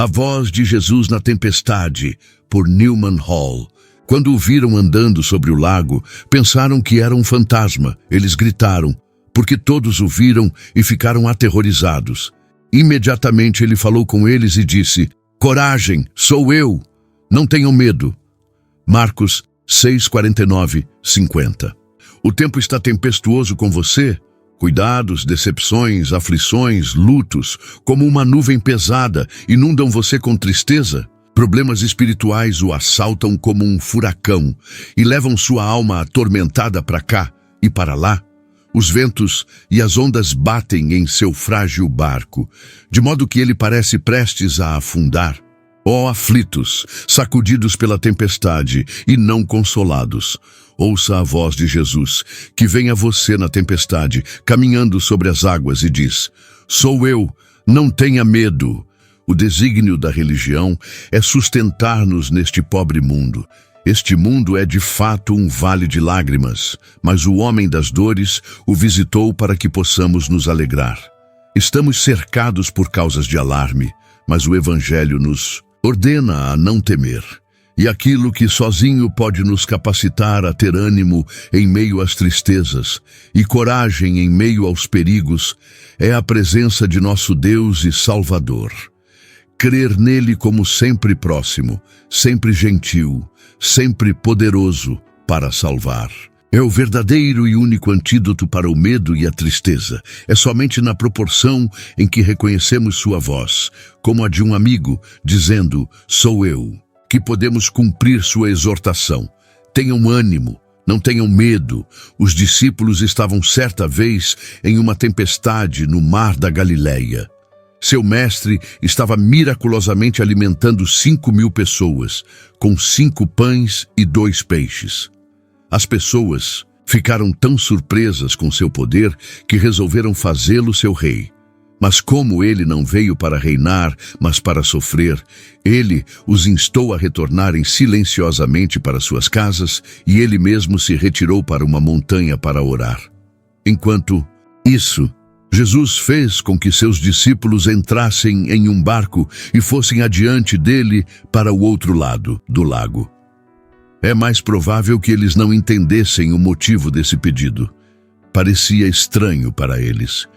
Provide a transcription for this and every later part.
A Voz de Jesus na Tempestade, por Newman Hall. Quando o viram andando sobre o lago, pensaram que era um fantasma. Eles gritaram, porque todos o viram e ficaram aterrorizados. Imediatamente ele falou com eles e disse: "Coragem, sou eu, não tenham medo." Marcos 6:49, 50. O tempo está tempestuoso com você? Cuidados, decepções, aflições, lutos, como uma nuvem pesada, inundam você com tristeza? Problemas espirituais o assaltam como um furacão e levam sua alma atormentada para cá e para lá? Os ventos e as ondas batem em seu frágil barco, de modo que ele parece prestes a afundar. Ó aflitos, sacudidos pela tempestade e não consolados, ouça a voz de Jesus, que vem a você na tempestade, caminhando sobre as águas e diz: "Sou eu, não tenha medo." O desígnio da religião é sustentar-nos neste pobre mundo. Este mundo é de fato um vale de lágrimas, mas o homem das dores o visitou para que possamos nos alegrar. Estamos cercados por causas de alarme, mas o Evangelho nos ordena a não temer. E aquilo que sozinho pode nos capacitar a ter ânimo em meio às tristezas e coragem em meio aos perigos é a presença de nosso Deus e Salvador. Crer nele como sempre próximo, sempre gentil, sempre poderoso para salvar. É o verdadeiro e único antídoto para o medo e a tristeza. É somente na proporção em que reconhecemos sua voz, como a de um amigo, dizendo: "Sou eu", que podemos cumprir sua exortação. Tenham ânimo, não tenham medo. Os discípulos estavam certa vez em uma tempestade no mar da Galileia. Seu mestre estava miraculosamente alimentando 5.000 pessoas, com 5 pães e 2 peixes. As pessoas ficaram tão surpresas com seu poder que resolveram fazê-lo seu rei. Mas como ele não veio para reinar, mas para sofrer, ele os instou a retornarem silenciosamente para suas casas e ele mesmo se retirou para uma montanha para orar. Enquanto isso, Jesus fez com que seus discípulos entrassem em um barco e fossem adiante dele para o outro lado do lago. É mais provável que eles não entendessem o motivo desse pedido. Parecia estranho para eles.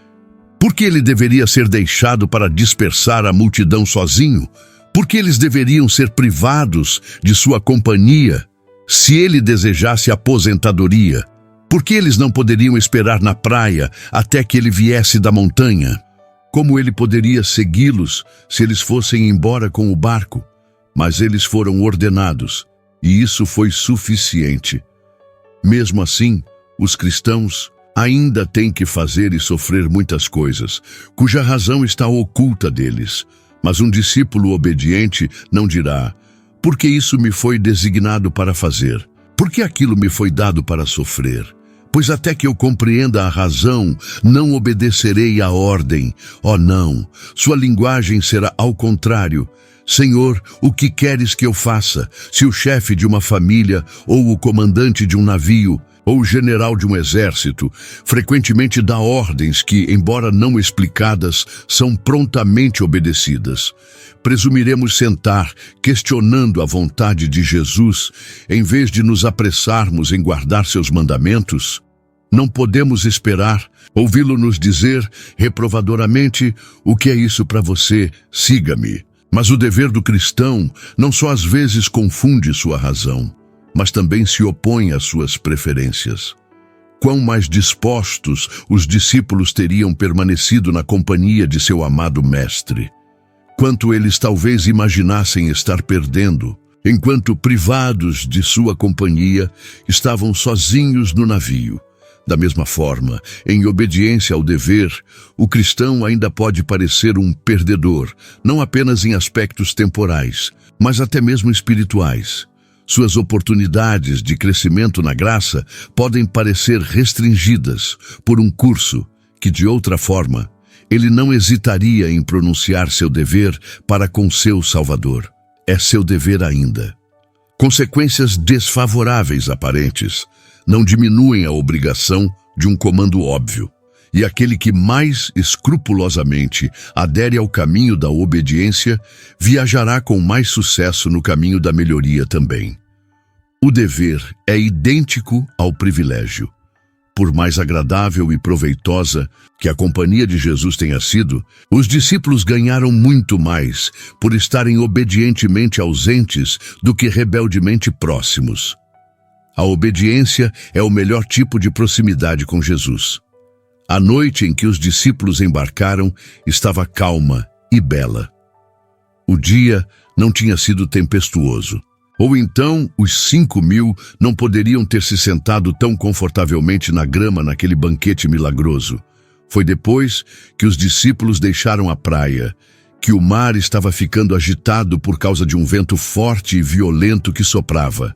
Por que ele deveria ser deixado para dispersar a multidão sozinho? Por que eles deveriam ser privados de sua companhia se ele desejasse aposentadoria? Por que eles não poderiam esperar na praia até que ele viesse da montanha? Como ele poderia segui-los se eles fossem embora com o barco? Mas eles foram ordenados, e isso foi suficiente. Mesmo assim, os cristãos ainda têm que fazer e sofrer muitas coisas, cuja razão está oculta deles. Mas um discípulo obediente não dirá: "Por que isso me foi designado para fazer? Por que aquilo me foi dado para sofrer? Pois até que eu compreenda a razão, não obedecerei à ordem." Oh não, sua linguagem será ao contrário: "Senhor, o que queres que eu faça?" Se o chefe de uma família, ou o comandante de um navio, ou o general de um exército, frequentemente dá ordens que, embora não explicadas, são prontamente obedecidas. Presumiremos sentar, questionando a vontade de Jesus, em vez de nos apressarmos em guardar seus mandamentos? Não podemos esperar ouvi-lo nos dizer reprovadoramente: "O que é isso para você? Siga-me." Mas o dever do cristão não só às vezes confunde sua razão, mas também se opõe às suas preferências. Quão mais dispostos os discípulos teriam permanecido na companhia de seu amado mestre? Quanto eles talvez imaginassem estar perdendo, enquanto privados de sua companhia, estavam sozinhos no navio. Da mesma forma, em obediência ao dever, o cristão ainda pode parecer um perdedor, não apenas em aspectos temporais, mas até mesmo espirituais. Suas oportunidades de crescimento na graça podem parecer restringidas por um curso que, de outra forma, ele não hesitaria em pronunciar seu dever para com seu Salvador. É seu dever ainda. Consequências desfavoráveis aparentes não diminuem a obrigação de um comando óbvio. E aquele que mais escrupulosamente adere ao caminho da obediência, viajará com mais sucesso no caminho da melhoria também. O dever é idêntico ao privilégio. Por mais agradável e proveitosa que a companhia de Jesus tenha sido, os discípulos ganharam muito mais por estarem obedientemente ausentes do que rebeldemente próximos. A obediência é o melhor tipo de proximidade com Jesus. A noite em que os discípulos embarcaram estava calma e bela. O dia não tinha sido tempestuoso. Ou então os 5.000 não poderiam ter se sentado tão confortavelmente na grama naquele banquete milagroso. Foi depois que os discípulos deixaram a praia, que o mar estava ficando agitado por causa de um vento forte e violento que soprava.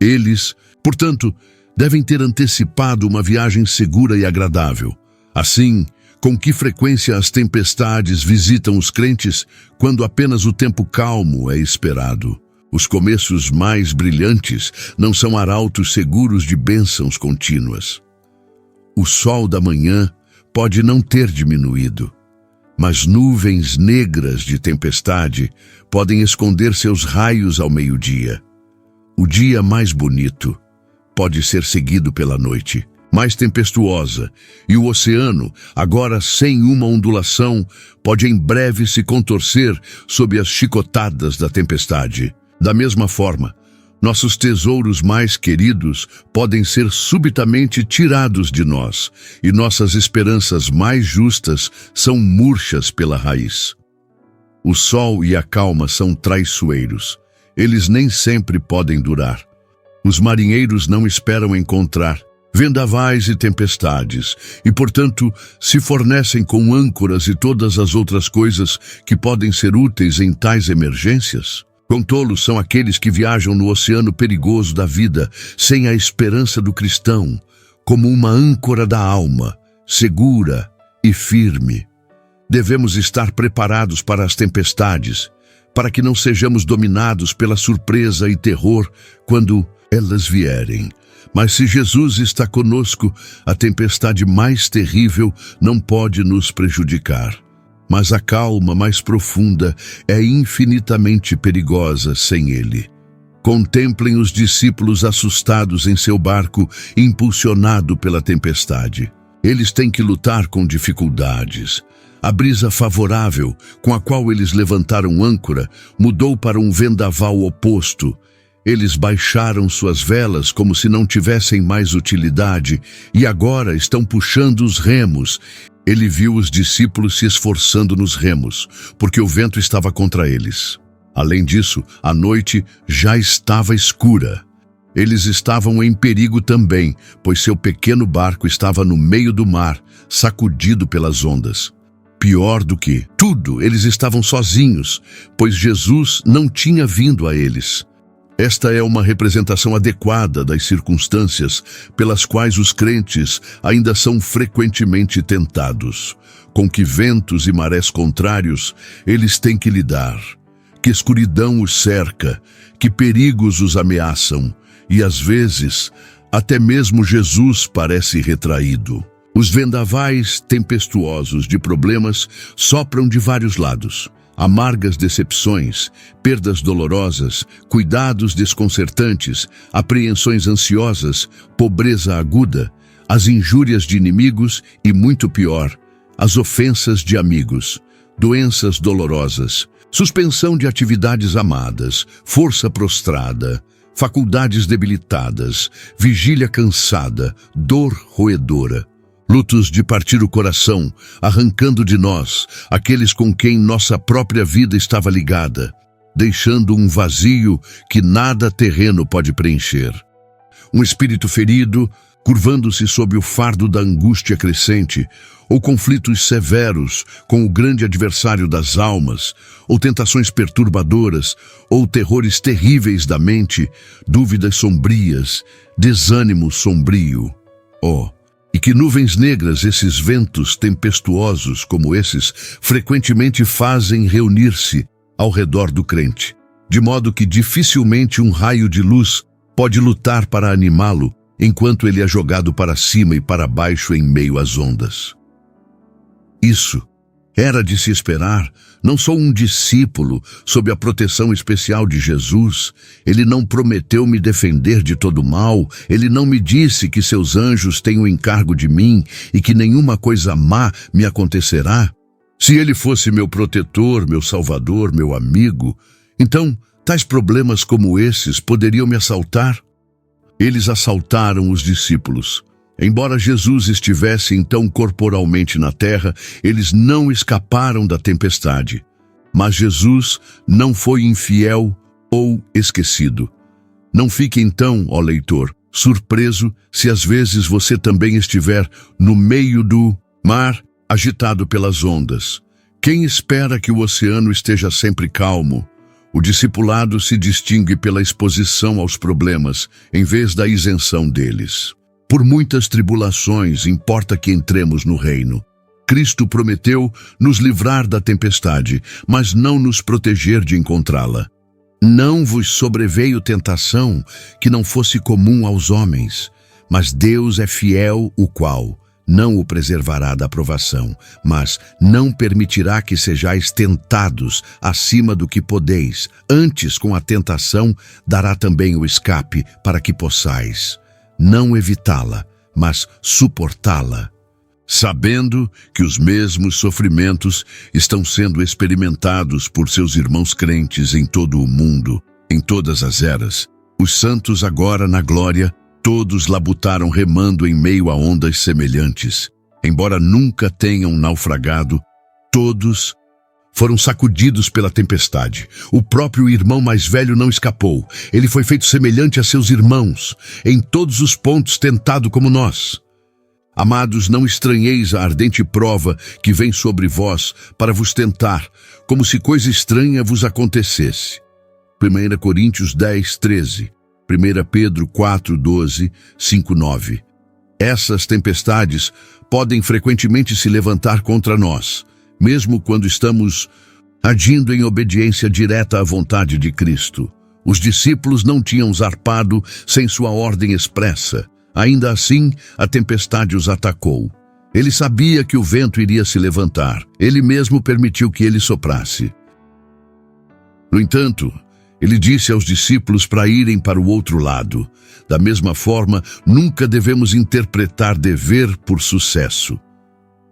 Eles, portanto, devem ter antecipado uma viagem segura e agradável. Assim, com que frequência as tempestades visitam os crentes quando apenas o tempo calmo é esperado? Os começos mais brilhantes não são arautos seguros de bênçãos contínuas. O sol da manhã pode não ter diminuído, mas nuvens negras de tempestade podem esconder seus raios ao meio-dia. O dia mais bonito pode ser seguido pela noite, mais tempestuosa, e o oceano, agora sem uma ondulação, pode em breve se contorcer sob as chicotadas da tempestade. Da mesma forma, nossos tesouros mais queridos podem ser subitamente tirados de nós, e nossas esperanças mais justas são murchas pela raiz. O sol e a calma são traiçoeiros. Eles nem sempre podem durar. Os marinheiros não esperam encontrar vendavais e tempestades, e, portanto, se fornecem com âncoras e todas as outras coisas que podem ser úteis em tais emergências. Quão tolos são aqueles que viajam no oceano perigoso da vida sem a esperança do cristão, como uma âncora da alma, segura e firme. Devemos estar preparados para as tempestades, para que não sejamos dominados pela surpresa e terror quando elas vierem. Mas se Jesus está conosco, a tempestade mais terrível não pode nos prejudicar. Mas a calma mais profunda é infinitamente perigosa sem ele. Contemplem os discípulos assustados em seu barco, impulsionado pela tempestade. Eles têm que lutar com dificuldades. A brisa favorável, com a qual eles levantaram âncora, mudou para um vendaval oposto. Eles baixaram suas velas como se não tivessem mais utilidade e agora estão puxando os remos. Ele viu os discípulos se esforçando nos remos, porque o vento estava contra eles. Além disso, a noite já estava escura. Eles estavam em perigo também, pois seu pequeno barco estava no meio do mar, sacudido pelas ondas. Pior do que tudo, eles estavam sozinhos, pois Jesus não tinha vindo a eles. Esta é uma representação adequada das circunstâncias pelas quais os crentes ainda são frequentemente tentados. Com que ventos e marés contrários eles têm que lidar. Que escuridão os cerca, que perigos os ameaçam, e às vezes até mesmo Jesus parece retraído. Os vendavais tempestuosos de problemas sopram de vários lados. Amargas decepções, perdas dolorosas, cuidados desconcertantes, apreensões ansiosas, pobreza aguda, as injúrias de inimigos e, muito pior, as ofensas de amigos, doenças dolorosas, suspensão de atividades amadas, força prostrada, faculdades debilitadas, vigília cansada, dor roedora. Lutos de partir o coração, arrancando de nós aqueles com quem nossa própria vida estava ligada, deixando um vazio que nada terreno pode preencher. Um espírito ferido, curvando-se sob o fardo da angústia crescente, ou conflitos severos com o grande adversário das almas, ou tentações perturbadoras, ou terrores terríveis da mente, dúvidas sombrias, desânimo sombrio. E que nuvens negras esses ventos tempestuosos como esses frequentemente fazem reunir-se ao redor do crente, de modo que dificilmente um raio de luz pode lutar para animá-lo enquanto ele é jogado para cima e para baixo em meio às ondas. Isso era de se esperar. Não sou um discípulo sob a proteção especial de Jesus. Ele não prometeu me defender de todo mal. Ele não me disse que seus anjos têm o encargo de mim e que nenhuma coisa má me acontecerá. Se ele fosse meu protetor, meu salvador, meu amigo, então tais problemas como esses poderiam me assaltar? Eles assaltaram os discípulos. Embora Jesus estivesse então corporalmente na terra, eles não escaparam da tempestade. Mas Jesus não foi infiel ou esquecido. Não fique então, ó leitor, surpreso se às vezes você também estiver no meio do mar, agitado pelas ondas. Quem espera que o oceano esteja sempre calmo? O discipulado se distingue pela exposição aos problemas, em vez da isenção deles. Por muitas tribulações importa que entremos no reino. Cristo prometeu nos livrar da tempestade, mas não nos proteger de encontrá-la. Não vos sobreveio tentação que não fosse comum aos homens, mas Deus é fiel, o qual não o preservará da provação, mas não permitirá que sejais tentados acima do que podeis. Antes, com a tentação, dará também o escape para que possais não evitá-la, mas suportá-la, sabendo que os mesmos sofrimentos estão sendo experimentados por seus irmãos crentes em todo o mundo, em todas as eras. Os santos agora na glória, todos labutaram remando em meio a ondas semelhantes. Embora nunca tenham naufragado, todos foram sacudidos pela tempestade. O próprio irmão mais velho não escapou. Ele foi feito semelhante a seus irmãos, em todos os pontos tentado como nós. Amados, não estranheis a ardente prova que vem sobre vós para vos tentar, como se coisa estranha vos acontecesse. 1 Coríntios 10, 13. 1 Pedro 4, 12, 5, 9. Essas tempestades podem frequentemente se levantar contra nós, mesmo quando estamos agindo em obediência direta à vontade de Cristo. Os discípulos não tinham zarpado sem sua ordem expressa. Ainda assim, a tempestade os atacou. Ele sabia que o vento iria se levantar. Ele mesmo permitiu que ele soprasse. No entanto, ele disse aos discípulos para irem para o outro lado. Da mesma forma, nunca devemos interpretar dever por sucesso.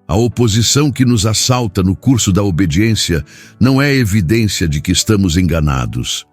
A oposição que nos assalta no curso da obediência não é evidência de que estamos enganados.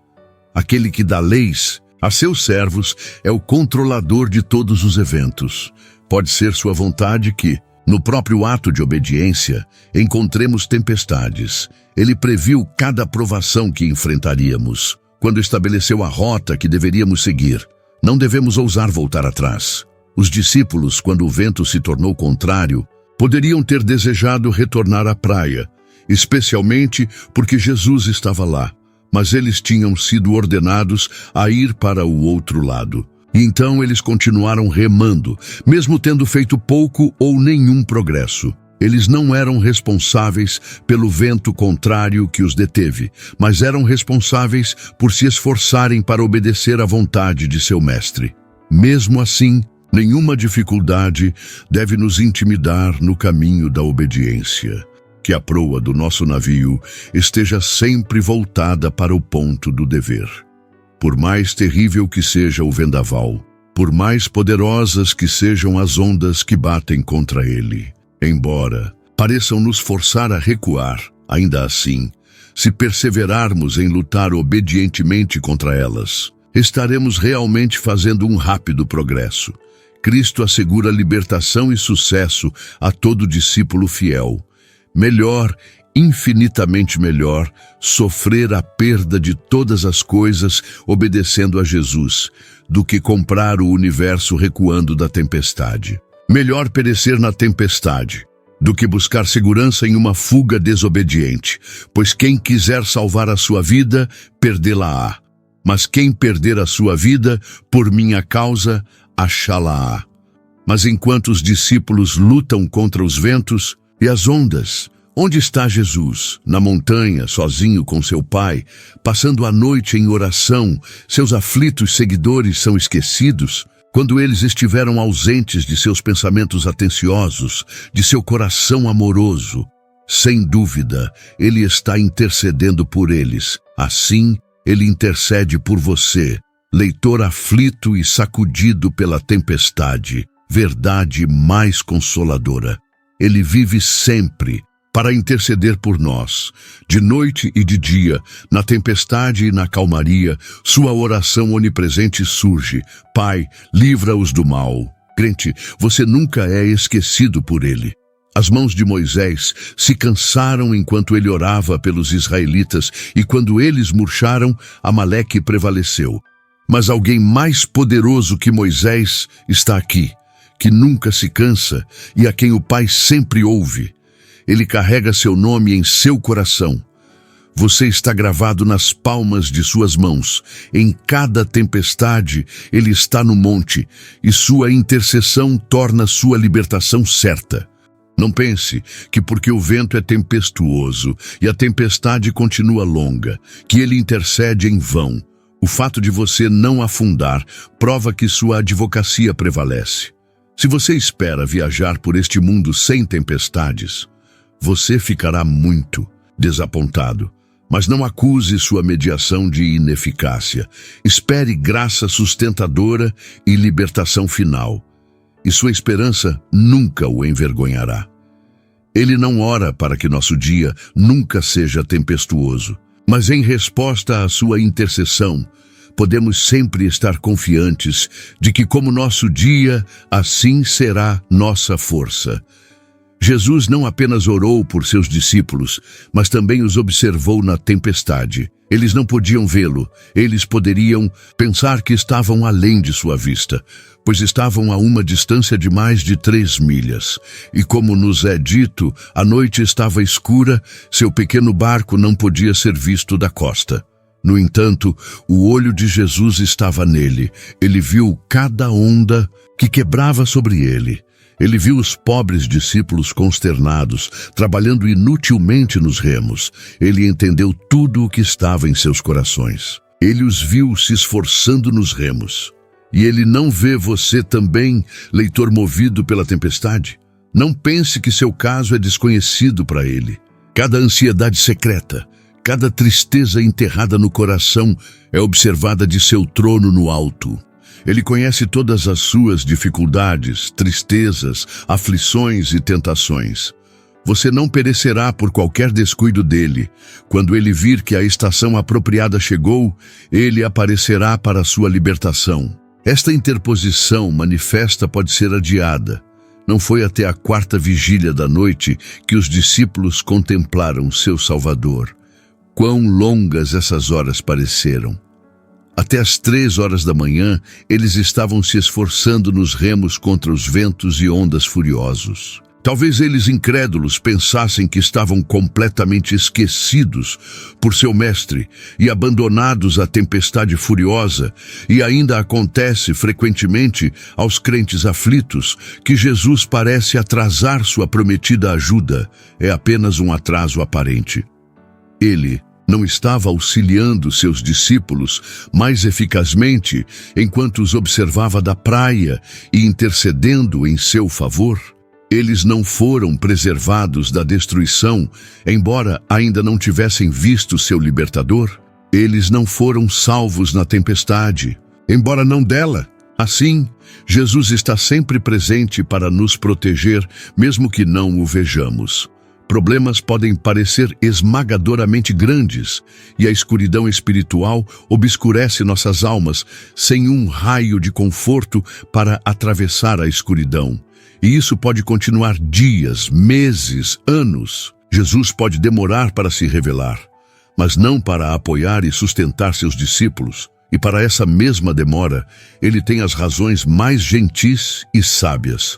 Aquele que dá leis a seus servos é o controlador de todos os eventos. Pode ser sua vontade que, no próprio ato de obediência, encontremos tempestades. Ele previu cada provação que enfrentaríamos. Quando estabeleceu a rota que deveríamos seguir, não devemos ousar voltar atrás. Os discípulos, quando o vento se tornou contrário, poderiam ter desejado retornar à praia, especialmente porque Jesus estava lá, mas eles tinham sido ordenados a ir para o outro lado. E então eles continuaram remando, mesmo tendo feito pouco ou nenhum progresso. Eles não eram responsáveis pelo vento contrário que os deteve, mas eram responsáveis por se esforçarem para obedecer à vontade de seu mestre. Mesmo assim, nenhuma dificuldade deve nos intimidar no caminho da obediência. Que a proa do nosso navio esteja sempre voltada para o ponto do dever. Por mais terrível que seja o vendaval, por mais poderosas que sejam as ondas que batem contra ele, embora pareçam nos forçar a recuar, ainda assim, se perseverarmos em lutar obedientemente contra elas, estaremos realmente fazendo um rápido progresso. Cristo assegura libertação e sucesso a todo discípulo fiel. Melhor, infinitamente melhor, sofrer a perda de todas as coisas obedecendo a Jesus, do que comprar o universo recuando da tempestade. Melhor perecer na tempestade, do que buscar segurança em uma fuga desobediente, pois quem quiser salvar a sua vida, perdê-la-á. Mas quem perder a sua vida, por minha causa, achá-la-á. Mas enquanto os discípulos lutam contra os ventos e as ondas, onde está Jesus? Na montanha, sozinho com seu Pai, passando a noite em oração. Seus aflitos seguidores são esquecidos. Quando eles estiveram ausentes de seus pensamentos atenciosos, de seu coração amoroso, sem dúvida, Ele está intercedendo por eles. Assim, Ele intercede por você, leitor aflito e sacudido pela tempestade, verdade mais consoladora. Ele vive sempre para interceder por nós, de noite e de dia, na tempestade e na calmaria, sua oração onipresente surge: Pai, livra-os do mal. Crente, você nunca é esquecido por Ele. As mãos de Moisés se cansaram enquanto ele orava pelos israelitas, e quando eles murcharam, Amaleque prevaleceu. Mas alguém mais poderoso que Moisés está aqui, que nunca se cansa e a quem o Pai sempre ouve. Ele carrega seu nome em seu coração. Você está gravado nas palmas de suas mãos. Em cada tempestade, Ele está no monte, e sua intercessão torna sua libertação certa. Não pense que porque o vento é tempestuoso e a tempestade continua longa, que Ele intercede em vão. O fato de você não afundar prova que sua advocacia prevalece. Se você espera viajar por este mundo sem tempestades, você ficará muito desapontado. Mas não acuse sua mediação de ineficácia. Espere graça sustentadora e libertação final. E sua esperança nunca o envergonhará. Ele não ora para que nosso dia nunca seja tempestuoso, mas em resposta à sua intercessão, podemos sempre estar confiantes de que, como nosso dia, assim será nossa força. Jesus não apenas orou por seus discípulos, mas também os observou na tempestade. Eles não podiam vê-lo, eles poderiam pensar que estavam além de sua vista, pois estavam a uma distância de mais de 3 milhas. E como nos é dito, a noite estava escura, seu pequeno barco não podia ser visto da costa. No entanto, o olho de Jesus estava nele. Ele viu cada onda que quebrava sobre ele. Ele viu os pobres discípulos consternados, trabalhando inutilmente nos remos. Ele entendeu tudo o que estava em seus corações. Ele os viu se esforçando nos remos. E ele não vê você também, leitor movido pela tempestade? Não pense que seu caso é desconhecido para ele. Cada ansiedade secreta, cada tristeza enterrada no coração é observada de seu trono no alto. Ele conhece todas as suas dificuldades, tristezas, aflições e tentações. Você não perecerá por qualquer descuido dele. Quando ele vir que a estação apropriada chegou, ele aparecerá para a sua libertação. Esta interposição manifesta pode ser adiada. Não foi até a 4ª vigília da noite que os discípulos contemplaram seu Salvador. Quão longas essas horas pareceram! Até às 3 horas da manhã, eles estavam se esforçando nos remos contra os ventos e ondas furiosos. Talvez eles, incrédulos, pensassem que estavam completamente esquecidos por seu mestre e abandonados à tempestade furiosa, e ainda acontece frequentemente aos crentes aflitos que Jesus parece atrasar sua prometida ajuda. É apenas um atraso aparente. Ele não estava auxiliando seus discípulos mais eficazmente enquanto os observava da praia e intercedendo em seu favor? Eles não foram preservados da destruição, embora ainda não tivessem visto seu libertador? Eles não foram salvos na tempestade, embora não dela. Assim, Jesus está sempre presente para nos proteger, mesmo que não o vejamos. Problemas podem parecer esmagadoramente grandes, e a escuridão espiritual obscurece nossas almas sem um raio de conforto para atravessar a escuridão. E isso pode continuar dias, meses, anos. Jesus pode demorar para se revelar, mas não para apoiar e sustentar seus discípulos. E para essa mesma demora, ele tem as razões mais gentis e sábias.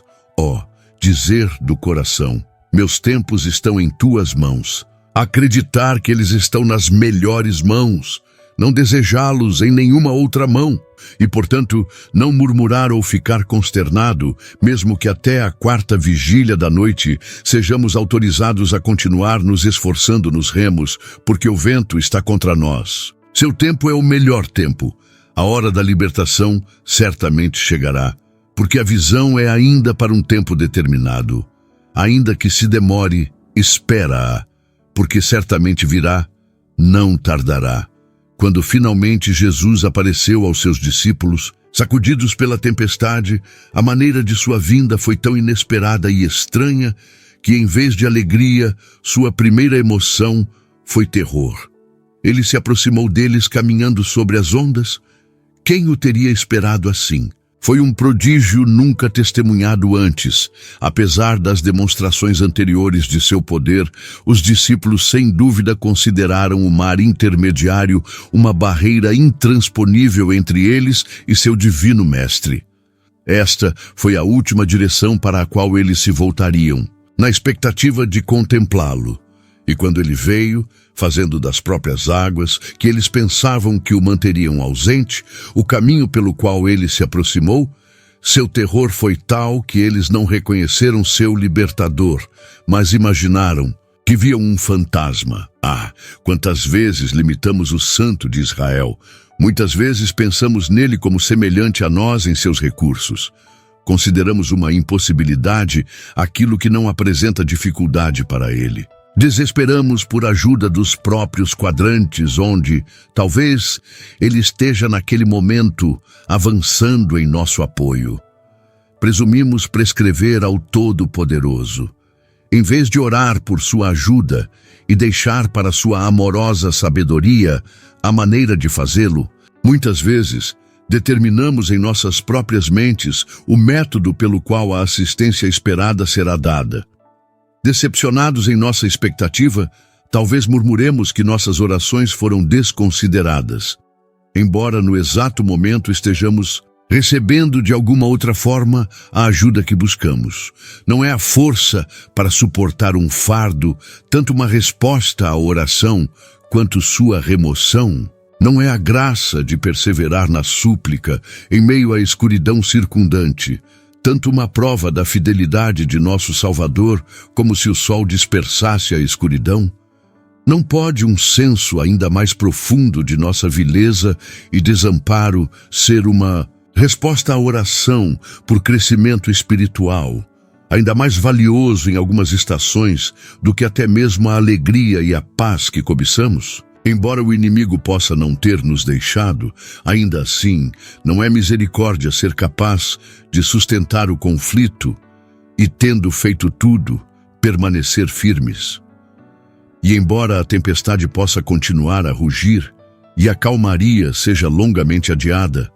Dizer do coração: meus tempos estão em tuas mãos. Acreditar que eles estão nas melhores mãos. Não desejá-los em nenhuma outra mão. E, portanto, não murmurar ou ficar consternado, mesmo que até a 4ª vigília da noite sejamos autorizados a continuar nos esforçando nos remos, porque o vento está contra nós. Seu tempo é o melhor tempo. A hora da libertação certamente chegará, porque a visão é ainda para um tempo determinado. Ainda que se demore, espera-a, porque certamente virá, não tardará. Quando finalmente Jesus apareceu aos seus discípulos, sacudidos pela tempestade, a maneira de sua vinda foi tão inesperada e estranha que, em vez de alegria, sua primeira emoção foi terror. Ele se aproximou deles caminhando sobre as ondas. Quem o teria esperado assim? Foi um prodígio nunca testemunhado antes. Apesar das demonstrações anteriores de seu poder, os discípulos sem dúvida consideraram o mar intermediário uma barreira intransponível entre eles e seu divino mestre. Esta foi a última direção para a qual eles se voltariam, na expectativa de contemplá-lo. E quando ele veio, fazendo das próprias águas, que eles pensavam que o manteriam ausente, o caminho pelo qual ele se aproximou, seu terror foi tal que eles não reconheceram seu libertador, mas imaginaram que viam um fantasma. Ah, quantas vezes limitamos o Santo de Israel! Muitas vezes pensamos nele como semelhante a nós em seus recursos. Consideramos uma impossibilidade aquilo que não apresenta dificuldade para ele. Desesperamos por ajuda dos próprios quadrantes onde, talvez, ele esteja naquele momento avançando em nosso apoio. Presumimos prescrever ao Todo-Poderoso. Em vez de orar por sua ajuda e deixar para sua amorosa sabedoria a maneira de fazê-lo, muitas vezes determinamos em nossas próprias mentes o método pelo qual a assistência esperada será dada. Decepcionados em nossa expectativa, talvez murmuremos que nossas orações foram desconsideradas, embora no exato momento estejamos recebendo de alguma outra forma a ajuda que buscamos. Não é a força para suportar um fardo, tanto uma resposta à oração, quanto sua remoção. Não é a graça de perseverar na súplica em meio à escuridão circundante, tanto uma prova da fidelidade de nosso Salvador, como se o sol dispersasse a escuridão. Não pode um senso ainda mais profundo de nossa vileza e desamparo ser uma resposta à oração por crescimento espiritual, ainda mais valioso em algumas estações do que até mesmo a alegria e a paz que cobiçamos? Embora o inimigo possa não ter nos deixado, ainda assim, não é misericórdia ser capaz de sustentar o conflito e, tendo feito tudo, permanecer firmes. E embora a tempestade possa continuar a rugir e a calmaria seja longamente adiada,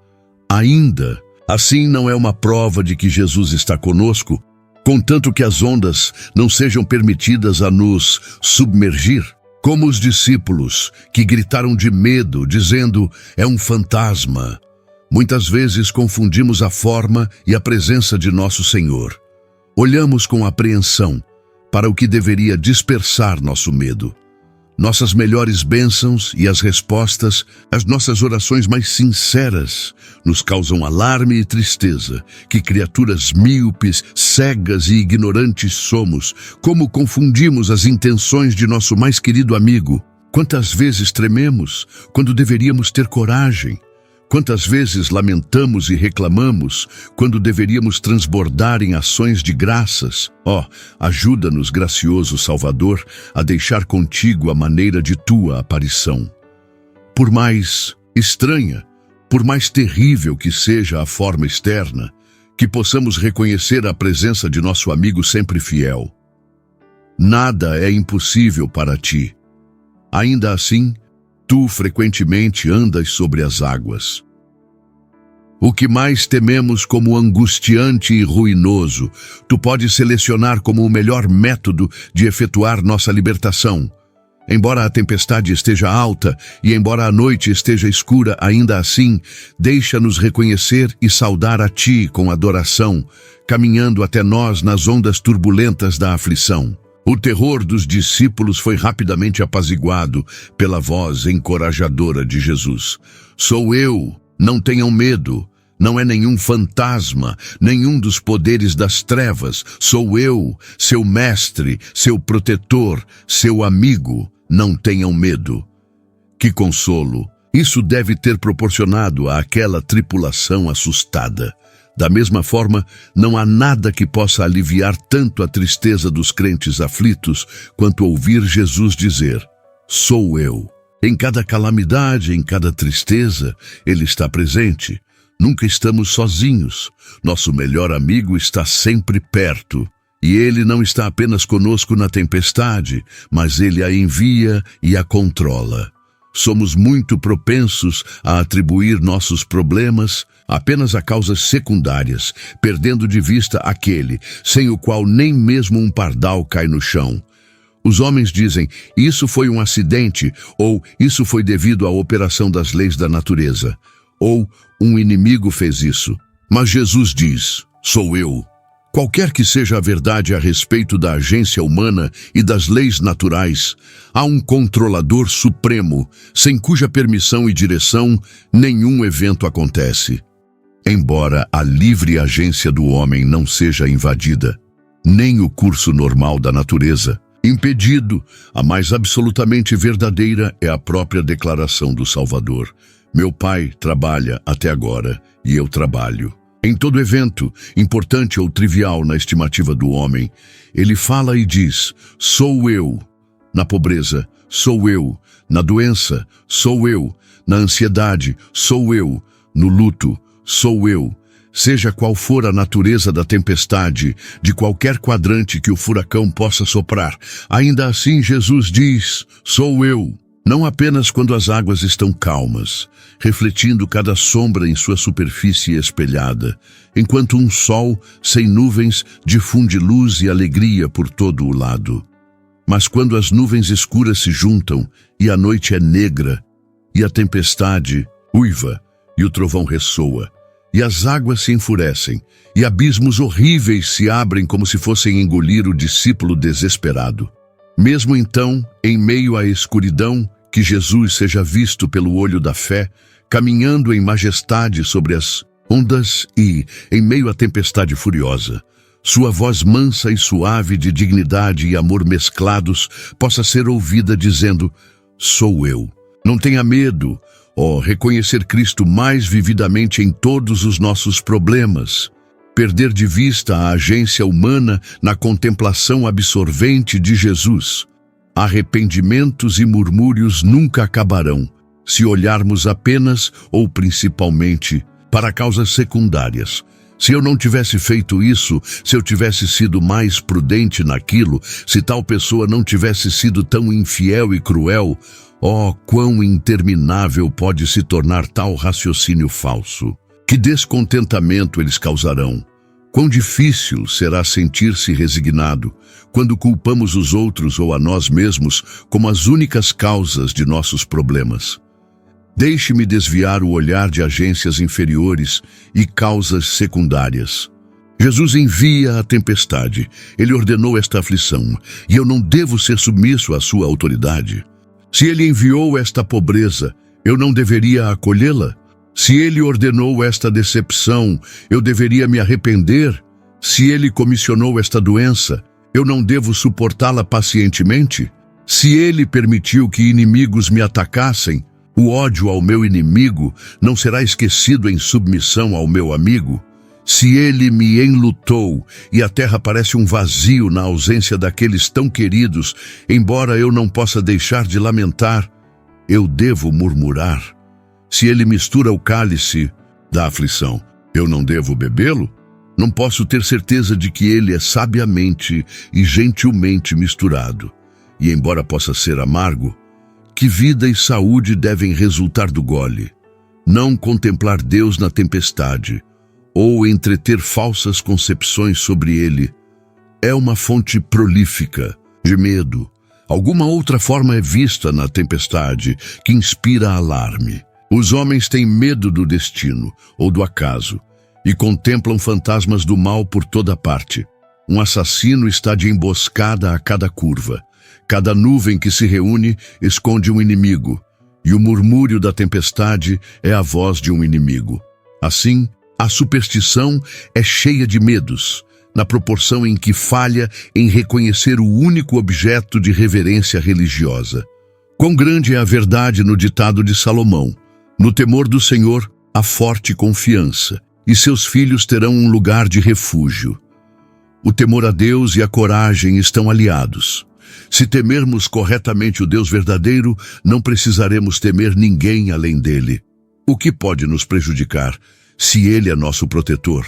ainda assim não é uma prova de que Jesus está conosco, contanto que as ondas não sejam permitidas a nos submergir. Como os discípulos que gritaram de medo, dizendo, é um fantasma. Muitas vezes confundimos a forma e a presença de nosso Senhor. Olhamos com apreensão para o que deveria dispersar nosso medo. Nossas melhores bênçãos e as respostas, as nossas orações mais sinceras, nos causam alarme e tristeza. Que criaturas míopes, cegas e ignorantes somos, como confundimos as intenções de nosso mais querido amigo. Quantas vezes trememos quando deveríamos ter coragem? Quantas vezes lamentamos e reclamamos quando deveríamos transbordar em ações de graças? Ajuda-nos, gracioso Salvador, a deixar contigo a maneira de tua aparição. Por mais estranha, por mais terrível que seja a forma externa, que possamos reconhecer a presença de nosso amigo sempre fiel. Nada é impossível para ti. Ainda assim, tu frequentemente andas sobre as águas. O que mais tememos como angustiante e ruinoso, tu podes selecionar como o melhor método de efetuar nossa libertação. Embora a tempestade esteja alta e embora a noite esteja escura, ainda assim, deixa-nos reconhecer e saudar a ti com adoração, caminhando até nós nas ondas turbulentas da aflição. O terror dos discípulos foi rapidamente apaziguado pela voz encorajadora de Jesus. Sou eu, não tenham medo. Não é nenhum fantasma, nenhum dos poderes das trevas. Sou eu, seu mestre, seu protetor, seu amigo. Não tenham medo. Que consolo Isso deve ter proporcionado àquela tripulação assustada. Da mesma forma, não há nada que possa aliviar tanto a tristeza dos crentes aflitos quanto ouvir Jesus dizer: "Sou eu." Em cada calamidade, em cada tristeza, Ele está presente. Nunca estamos sozinhos. Nosso melhor amigo está sempre perto. E Ele não está apenas conosco na tempestade, mas Ele a envia e a controla. Somos muito propensos a atribuir nossos problemas apenas a causas secundárias, perdendo de vista aquele sem o qual nem mesmo um pardal cai no chão. Os homens dizem: "Isso foi um acidente", ou "Isso foi devido à operação das leis da natureza", ou "Um inimigo fez isso". Mas Jesus diz: "Sou eu." Qualquer que seja a verdade a respeito da agência humana e das leis naturais, há um controlador supremo, sem cuja permissão e direção nenhum evento acontece. Embora a livre agência do homem não seja invadida, nem o curso normal da natureza impedido, a mais absolutamente verdadeira é a própria declaração do Salvador: "Meu Pai trabalha até agora e eu trabalho." Em todo evento, importante ou trivial na estimativa do homem, ele fala e diz: "Sou eu." Na pobreza, sou eu. Na doença, sou eu. Na ansiedade, sou eu. No luto, sou eu. Seja qual for a natureza da tempestade, de qualquer quadrante que o furacão possa soprar, ainda assim Jesus diz: "Sou eu." Não apenas quando as águas estão calmas, refletindo cada sombra em sua superfície espelhada, enquanto um sol sem nuvens difunde luz e alegria por todo o lado. Mas quando as nuvens escuras se juntam e a noite é negra, e a tempestade uiva, e o trovão ressoa, e as águas se enfurecem, e abismos horríveis se abrem como se fossem engolir o discípulo desesperado. Mesmo então, em meio à escuridão, que Jesus seja visto pelo olho da fé, caminhando em majestade sobre as ondas e, em meio à tempestade furiosa, sua voz mansa e suave de dignidade e amor mesclados possa ser ouvida dizendo: "Sou eu." Não tenha medo, reconhecer Cristo mais vividamente em todos os nossos problemas. Perder de vista a agência humana na contemplação absorvente de Jesus. Arrependimentos e murmúrios nunca acabarão, se olharmos apenas ou principalmente para causas secundárias. Se eu não tivesse feito isso, se eu tivesse sido mais prudente naquilo, se tal pessoa não tivesse sido tão infiel e cruel, quão interminável pode se tornar tal raciocínio falso. Que descontentamento eles causarão. Quão difícil será sentir-se resignado quando culpamos os outros ou a nós mesmos como as únicas causas de nossos problemas. Deixe-me desviar o olhar de agências inferiores e causas secundárias. Jesus envia a tempestade. Ele ordenou esta aflição, e eu não devo ser submisso à sua autoridade. Se ele enviou esta pobreza, eu não deveria acolhê-la? Se ele ordenou esta decepção, eu deveria me arrepender? Se ele comissionou esta doença, eu não devo suportá-la pacientemente? Se ele permitiu que inimigos me atacassem, o ódio ao meu inimigo não será esquecido em submissão ao meu amigo? Se ele me enlutou e a terra parece um vazio na ausência daqueles tão queridos, embora eu não possa deixar de lamentar, eu devo murmurar? Se ele mistura o cálice da aflição, eu não devo bebê-lo? Não posso ter certeza de que ele é sabiamente e gentilmente misturado. E embora possa ser amargo, que vida e saúde devem resultar do gole? Não contemplar Deus na tempestade, ou entreter falsas concepções sobre ele, é uma fonte prolífica de medo. Alguma outra forma é vista na tempestade que inspira alarme. Os homens têm medo do destino ou do acaso e contemplam fantasmas do mal por toda parte. Um assassino está de emboscada a cada curva. Cada nuvem que se reúne esconde um inimigo, e o murmúrio da tempestade é a voz de um inimigo. Assim, a superstição é cheia de medos, na proporção em que falha em reconhecer o único objeto de reverência religiosa. Quão grande é a verdade no ditado de Salomão: No temor do Senhor há forte confiança, e seus filhos terão um lugar de refúgio. O temor a Deus e a coragem estão aliados. Se temermos corretamente o Deus verdadeiro, não precisaremos temer ninguém além dele. O que pode nos prejudicar se ele é nosso protetor?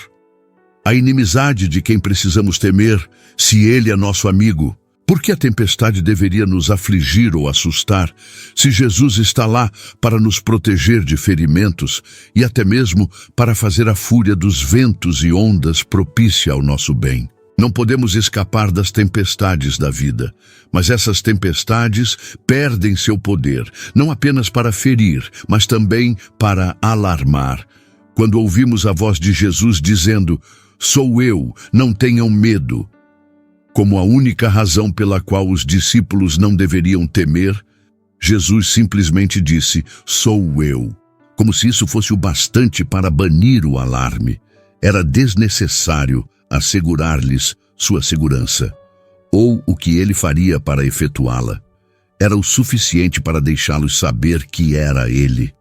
A inimizade de quem precisamos temer, se ele é nosso amigo. Por que a tempestade deveria nos afligir ou assustar, se Jesus está lá para nos proteger de ferimentos e até mesmo para fazer a fúria dos ventos e ondas propícia ao nosso bem? Não podemos escapar das tempestades da vida, mas essas tempestades perdem seu poder, não apenas para ferir, mas também para alarmar. Quando ouvimos a voz de Jesus dizendo: "Sou eu, não tenham medo", como a única razão pela qual os discípulos não deveriam temer, Jesus simplesmente disse: "Sou eu", como se isso fosse o bastante para banir o alarme. Era desnecessário assegurar-lhes sua segurança, ou o que ele faria para efetuá-la. Era o suficiente para deixá-los saber que era ele.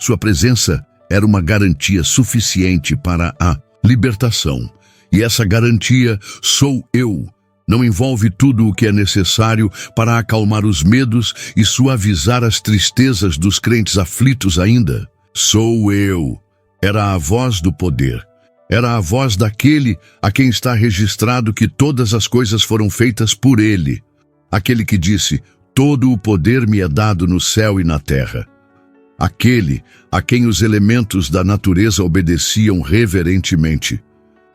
Sua presença era uma garantia suficiente para a libertação. E essa garantia, "sou eu", não envolve tudo o que é necessário para acalmar os medos e suavizar as tristezas dos crentes aflitos ainda. "Sou eu" era a voz do poder. Era a voz daquele a quem está registrado que todas as coisas foram feitas por ele. Aquele que disse: "Todo o poder me é dado no céu e na terra". Aquele a quem os elementos da natureza obedeciam reverentemente.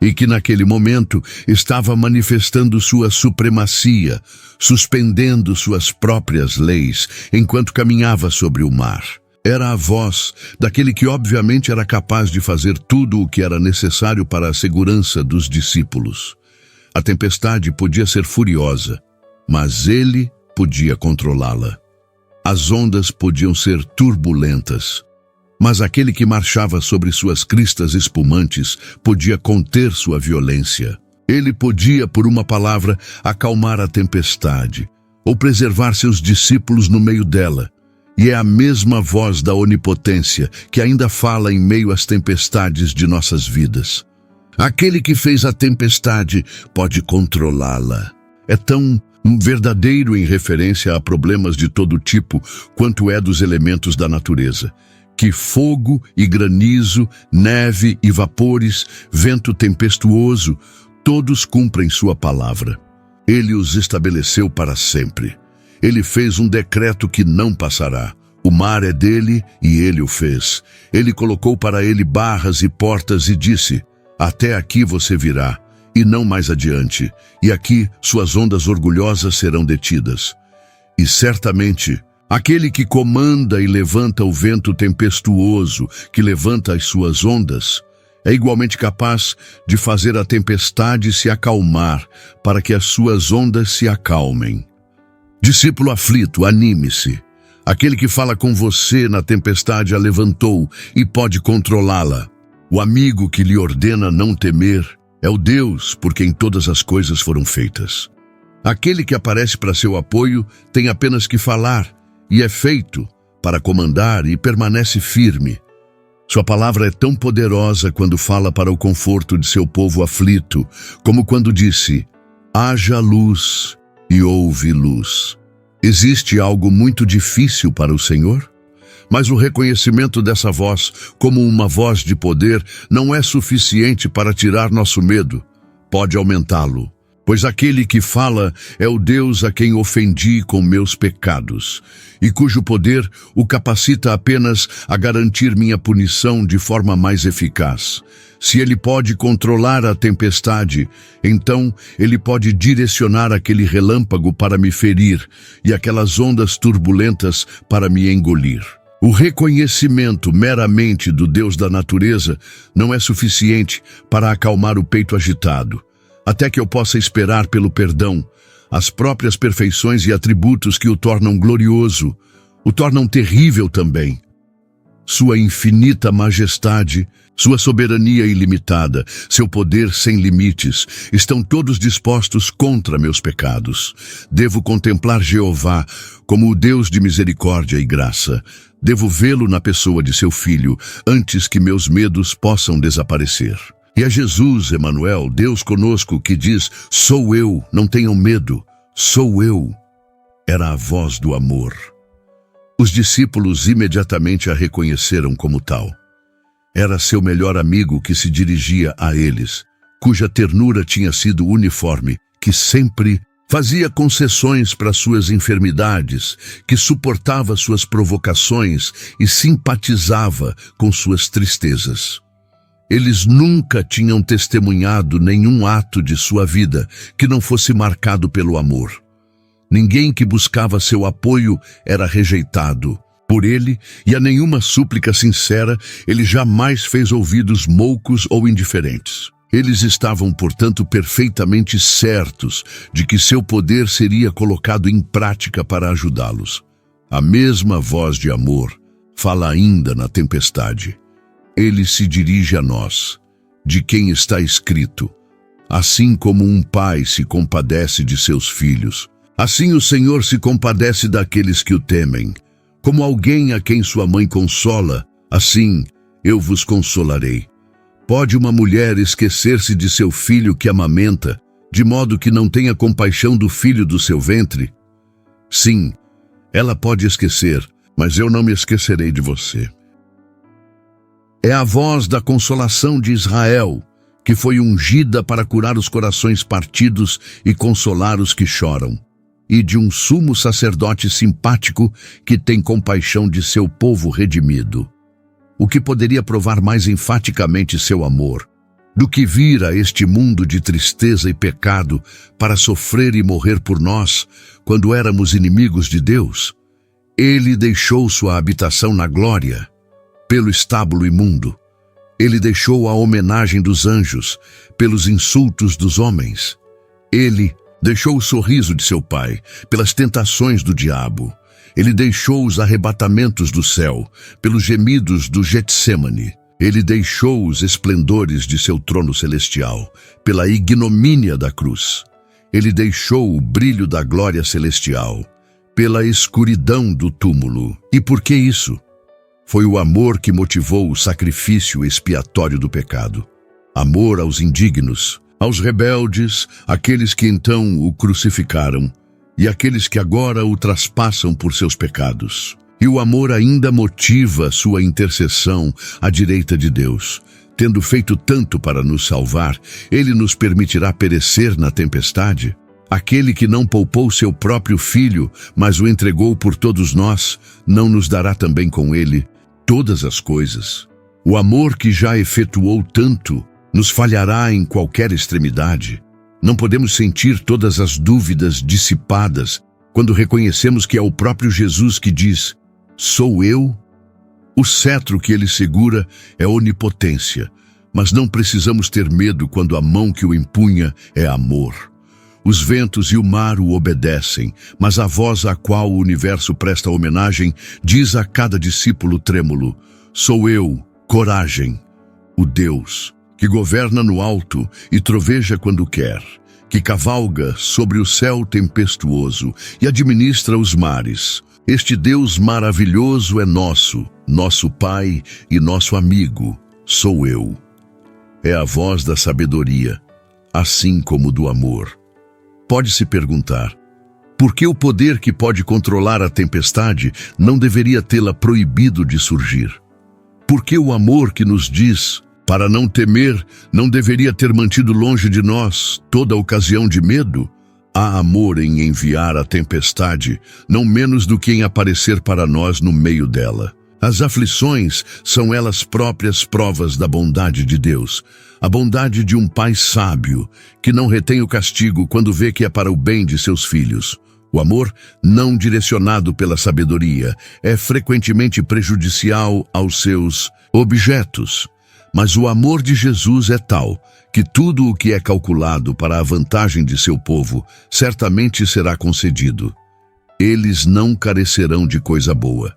E que naquele momento estava manifestando sua supremacia, suspendendo suas próprias leis, enquanto caminhava sobre o mar. Era a voz daquele que obviamente era capaz de fazer tudo o que era necessário para a segurança dos discípulos. A tempestade podia ser furiosa, mas ele podia controlá-la. As ondas podiam ser turbulentas, mas aquele que marchava sobre suas cristas espumantes podia conter sua violência. Ele podia, por uma palavra, acalmar a tempestade, ou preservar seus discípulos no meio dela. E é a mesma voz da onipotência que ainda fala em meio às tempestades de nossas vidas. Aquele que fez a tempestade pode controlá-la. É tão verdadeiro em referência a problemas de todo tipo quanto é dos elementos da natureza. Que fogo e granizo, neve e vapores, vento tempestuoso, todos cumprem sua palavra. Ele os estabeleceu para sempre. Ele fez um decreto que não passará. O mar é dele e ele o fez. Ele colocou para ele barras e portas e disse: "Até aqui você virá, e não mais adiante, e aqui suas ondas orgulhosas serão detidas." E certamente, aquele que comanda e levanta o vento tempestuoso, que levanta as suas ondas, é igualmente capaz de fazer a tempestade se acalmar, para que as suas ondas se acalmem. Discípulo aflito, anime-se. Aquele que fala com você na tempestade a levantou e pode controlá-la. O amigo que lhe ordena não temer é o Deus por quem todas as coisas foram feitas. Aquele que aparece para seu apoio tem apenas que falar, e é feito para comandar e permanece firme. Sua palavra é tão poderosa quando fala para o conforto de seu povo aflito, como quando disse: "Haja luz", e houve luz. Existe algo muito difícil para o Senhor? Mas o reconhecimento dessa voz como uma voz de poder não é suficiente para tirar nosso medo. Pode aumentá-lo. Pois aquele que fala é o Deus a quem ofendi com meus pecados, e cujo poder o capacita apenas a garantir minha punição de forma mais eficaz. Se ele pode controlar a tempestade, então ele pode direcionar aquele relâmpago para me ferir e aquelas ondas turbulentas para me engolir. O reconhecimento meramente do Deus da natureza não é suficiente para acalmar o peito agitado, até que eu possa esperar pelo perdão, as próprias perfeições e atributos que o tornam glorioso, o tornam terrível também. Sua infinita majestade, sua soberania ilimitada, seu poder sem limites, estão todos dispostos contra meus pecados. Devo contemplar Jeová como o Deus de misericórdia e graça. Devo vê-lo na pessoa de seu Filho, antes que meus medos possam desaparecer. E é Jesus, Emanuel, Deus conosco, que diz: sou eu, não tenham medo, sou eu. Era a voz do amor. Os discípulos imediatamente a reconheceram como tal. Era seu melhor amigo que se dirigia a eles, cuja ternura tinha sido uniforme, que sempre fazia concessões para suas enfermidades, que suportava suas provocações e simpatizava com suas tristezas. Eles nunca tinham testemunhado nenhum ato de sua vida que não fosse marcado pelo amor. Ninguém que buscava seu apoio era rejeitado por ele, e a nenhuma súplica sincera ele jamais fez ouvidos moucos ou indiferentes. Eles estavam, portanto, perfeitamente certos de que seu poder seria colocado em prática para ajudá-los. A mesma voz de amor fala ainda na tempestade. Ele se dirige a nós, de quem está escrito: assim como um pai se compadece de seus filhos, assim o Senhor se compadece daqueles que o temem. Como alguém a quem sua mãe consola, assim eu vos consolarei. Pode uma mulher esquecer-se de seu filho que amamenta, de modo que não tenha compaixão do filho do seu ventre? Sim, ela pode esquecer, mas eu não me esquecerei de você. É a voz da consolação de Israel, que foi ungida para curar os corações partidos e consolar os que choram, e de um sumo sacerdote simpático que tem compaixão de seu povo redimido. O que poderia provar mais enfaticamente seu amor do que vir a este mundo de tristeza e pecado para sofrer e morrer por nós, quando éramos inimigos de Deus? Ele deixou sua habitação na glória, pelo estábulo imundo. Ele deixou a homenagem dos anjos, pelos insultos dos homens. Ele deixou o sorriso de seu pai, pelas tentações do diabo. Ele deixou os arrebatamentos do céu, pelos gemidos do Getsêmani. Ele deixou os esplendores de seu trono celestial, pela ignomínia da cruz. Ele deixou o brilho da glória celestial, pela escuridão do túmulo. E por que isso? Foi o amor que motivou o sacrifício expiatório do pecado. Amor aos indignos, aos rebeldes, aqueles que então o crucificaram, e aqueles que agora o traspassam por seus pecados. E o amor ainda motiva sua intercessão à direita de Deus. Tendo feito tanto para nos salvar, ele nos permitirá perecer na tempestade? Aquele que não poupou seu próprio filho, mas o entregou por todos nós, não nos dará também com ele todas as coisas? O amor que já efetuou tanto nos falhará em qualquer extremidade. Não podemos sentir todas as dúvidas dissipadas quando reconhecemos que é o próprio Jesus que diz: sou eu? O cetro que ele segura é onipotência, mas não precisamos ter medo quando a mão que o empunha é amor. Os ventos e o mar o obedecem, mas a voz à qual o universo presta homenagem diz a cada discípulo trêmulo: sou eu, coragem, o Deus que governa no alto e troveja quando quer, que cavalga sobre o céu tempestuoso e administra os mares. Este Deus maravilhoso é nosso Pai e nosso amigo, sou eu. É a voz da sabedoria, assim como do amor. Pode-se perguntar: por que o poder que pode controlar a tempestade não deveria tê-la proibido de surgir? Por que o amor que nos diz para não temer não deveria ter mantido longe de nós toda ocasião de medo? Há amor em enviar a tempestade, não menos do que em aparecer para nós no meio dela. As aflições são elas próprias provas da bondade de Deus, a bondade de um pai sábio, que não retém o castigo quando vê que é para o bem de seus filhos. O amor, não direcionado pela sabedoria, é frequentemente prejudicial aos seus objetos. Mas o amor de Jesus é tal que tudo o que é calculado para a vantagem de seu povo certamente será concedido. Eles não carecerão de coisa boa.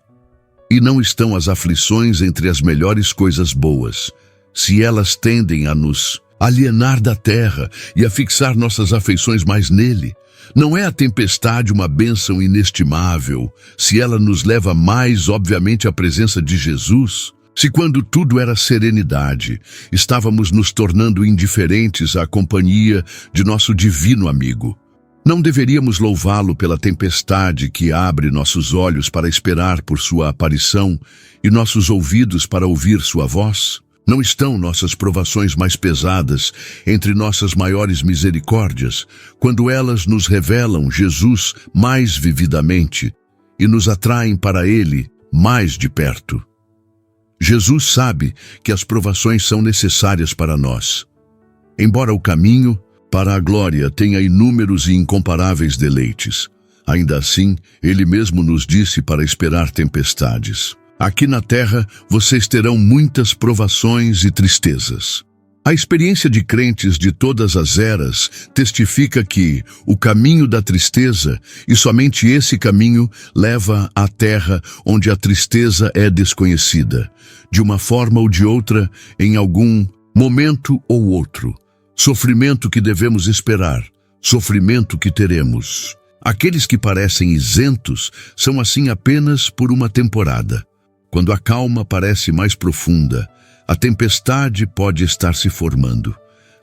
E não estão as aflições entre as melhores coisas boas, se elas tendem a nos alienar da terra e a fixar nossas afeições mais nele. Não é a tempestade uma bênção inestimável, se ela nos leva mais, obviamente, à presença de Jesus? Se quando tudo era serenidade, estávamos nos tornando indiferentes à companhia de nosso divino amigo, não deveríamos louvá-lo pela tempestade que abre nossos olhos para esperar por sua aparição e nossos ouvidos para ouvir sua voz? Não estão nossas provações mais pesadas entre nossas maiores misericórdias, quando elas nos revelam Jesus mais vividamente e nos atraem para ele mais de perto? Jesus sabe que as provações são necessárias para nós. Embora o caminho para a glória tenha inúmeros e incomparáveis deleites, ainda assim, ele mesmo nos disse para esperar tempestades. Aqui na terra, vocês terão muitas provações e tristezas. A experiência de crentes de todas as eras testifica que o caminho da tristeza, e somente esse caminho, leva à terra onde a tristeza é desconhecida, de uma forma ou de outra, em algum momento ou outro. Sofrimento que devemos esperar, sofrimento que teremos. Aqueles que parecem isentos são assim apenas por uma temporada. Quando a calma parece mais profunda, a tempestade pode estar se formando.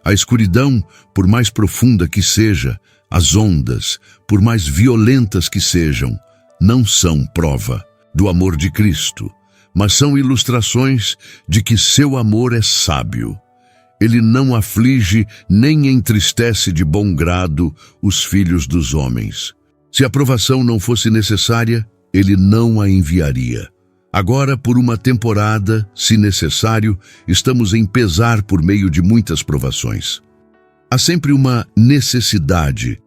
A escuridão, por mais profunda que seja, as ondas, por mais violentas que sejam, não são prova do amor de Cristo, mas são ilustrações de que seu amor é sábio. Ele não aflige nem entristece de bom grado os filhos dos homens. Se a provação não fosse necessária, ele não a enviaria. Agora, por uma temporada, se necessário, estamos em pesar por meio de muitas provações. Há sempre uma necessidade,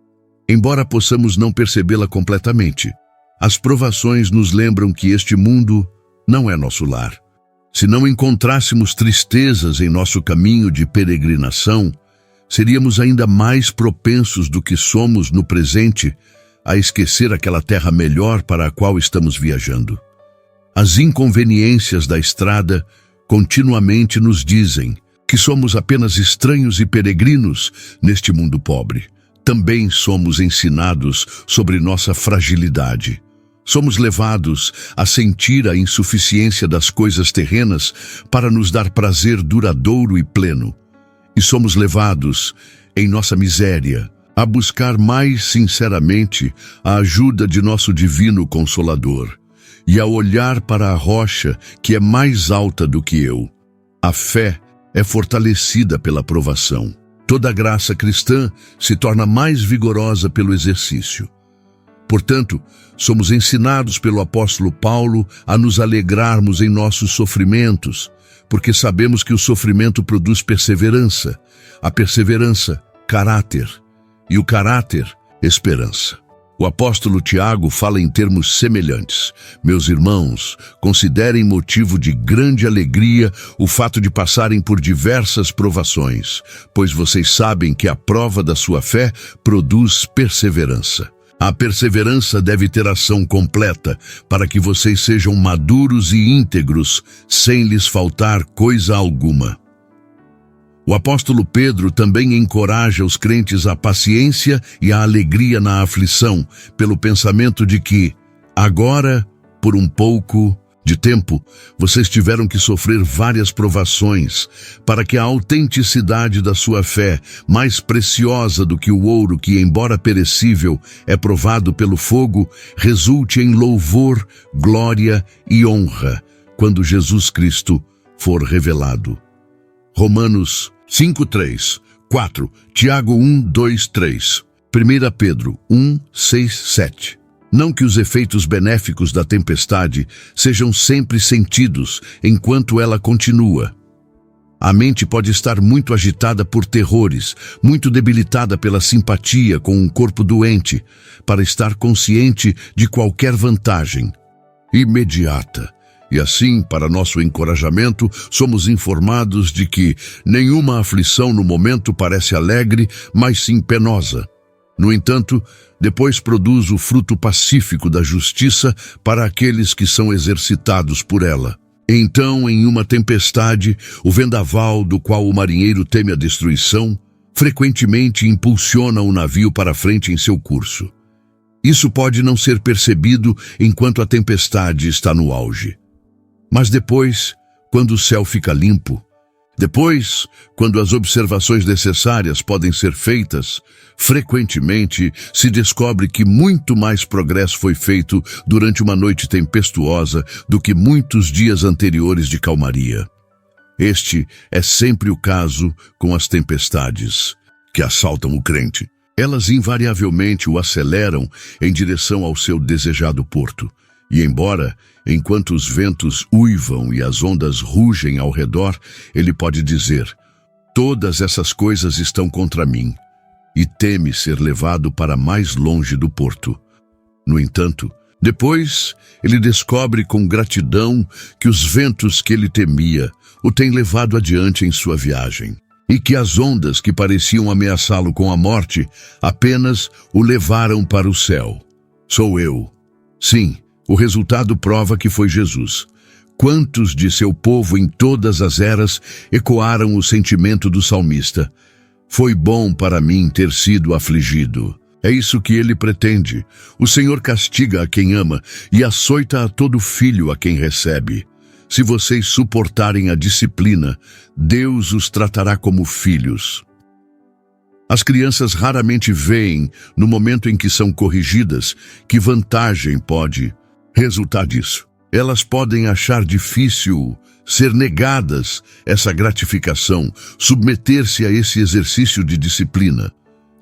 embora possamos não percebê-la completamente. As provações nos lembram que este mundo não é nosso lar. Se não encontrássemos tristezas em nosso caminho de peregrinação, seríamos ainda mais propensos do que somos no presente a esquecer aquela terra melhor para a qual estamos viajando. As inconveniências da estrada continuamente nos dizem que somos apenas estranhos e peregrinos neste mundo pobre. Também somos ensinados sobre nossa fragilidade. Somos levados a sentir a insuficiência das coisas terrenas para nos dar prazer duradouro e pleno. E somos levados, em nossa miséria, a buscar mais sinceramente a ajuda de nosso divino Consolador e a olhar para a rocha que é mais alta do que eu. A fé é fortalecida pela provação. Toda graça cristã se torna mais vigorosa pelo exercício. Portanto, somos ensinados pelo apóstolo Paulo a nos alegrarmos em nossos sofrimentos, porque sabemos que o sofrimento produz perseverança, a perseverança, caráter, e o caráter, esperança. O apóstolo Tiago fala em termos semelhantes. Meus irmãos, considerem motivo de grande alegria o fato de passarem por diversas provações, pois vocês sabem que a prova da sua fé produz perseverança. A perseverança deve ter ação completa, para que vocês sejam maduros e íntegros, sem lhes faltar coisa alguma. O apóstolo Pedro também encoraja os crentes à paciência e à alegria na aflição, pelo pensamento de que, agora, por um pouco de tempo, vocês tiveram que sofrer várias provações, para que a autenticidade da sua fé, mais preciosa do que o ouro que, embora perecível, é provado pelo fogo, resulte em louvor, glória e honra, quando Jesus Cristo for revelado. Romanos 5:3, 4, Tiago 1:2-3, 1 Pedro 1:6-7. Não que os efeitos benéficos da tempestade sejam sempre sentidos enquanto ela continua. A mente pode estar muito agitada por terrores, muito debilitada pela simpatia com um corpo doente, para estar consciente de qualquer vantagem imediata. E assim, para nosso encorajamento, somos informados de que nenhuma aflição no momento parece alegre, mas sim penosa. No entanto, depois produz o fruto pacífico da justiça para aqueles que são exercitados por ela. Então, em uma tempestade, o vendaval do qual o marinheiro teme a destruição, frequentemente impulsiona o navio para frente em seu curso. Isso pode não ser percebido enquanto a tempestade está no auge. Mas depois, quando o céu fica limpo, depois, quando as observações necessárias podem ser feitas, frequentemente se descobre que muito mais progresso foi feito durante uma noite tempestuosa do que muitos dias anteriores de calmaria. Este é sempre o caso com as tempestades que assaltam o crente. Elas invariavelmente o aceleram em direção ao seu desejado porto. E embora, enquanto os ventos uivam e as ondas rugem ao redor, ele pode dizer: todas essas coisas estão contra mim, e teme ser levado para mais longe do porto. No entanto, depois ele descobre com gratidão que os ventos que ele temia o têm levado adiante em sua viagem, e que as ondas que pareciam ameaçá-lo com a morte apenas o levaram para o céu. Sou eu. Sim, o resultado prova que foi Jesus. Quantos de seu povo em todas as eras ecoaram o sentimento do salmista? Foi bom para mim ter sido afligido. É isso que ele pretende. O Senhor castiga a quem ama e açoita a todo filho a quem recebe. Se vocês suportarem a disciplina, Deus os tratará como filhos. As crianças raramente veem, no momento em que são corrigidas, que vantagem pode resultar disso. Elas podem achar difícil ser negadas essa gratificação, submeter-se a esse exercício de disciplina,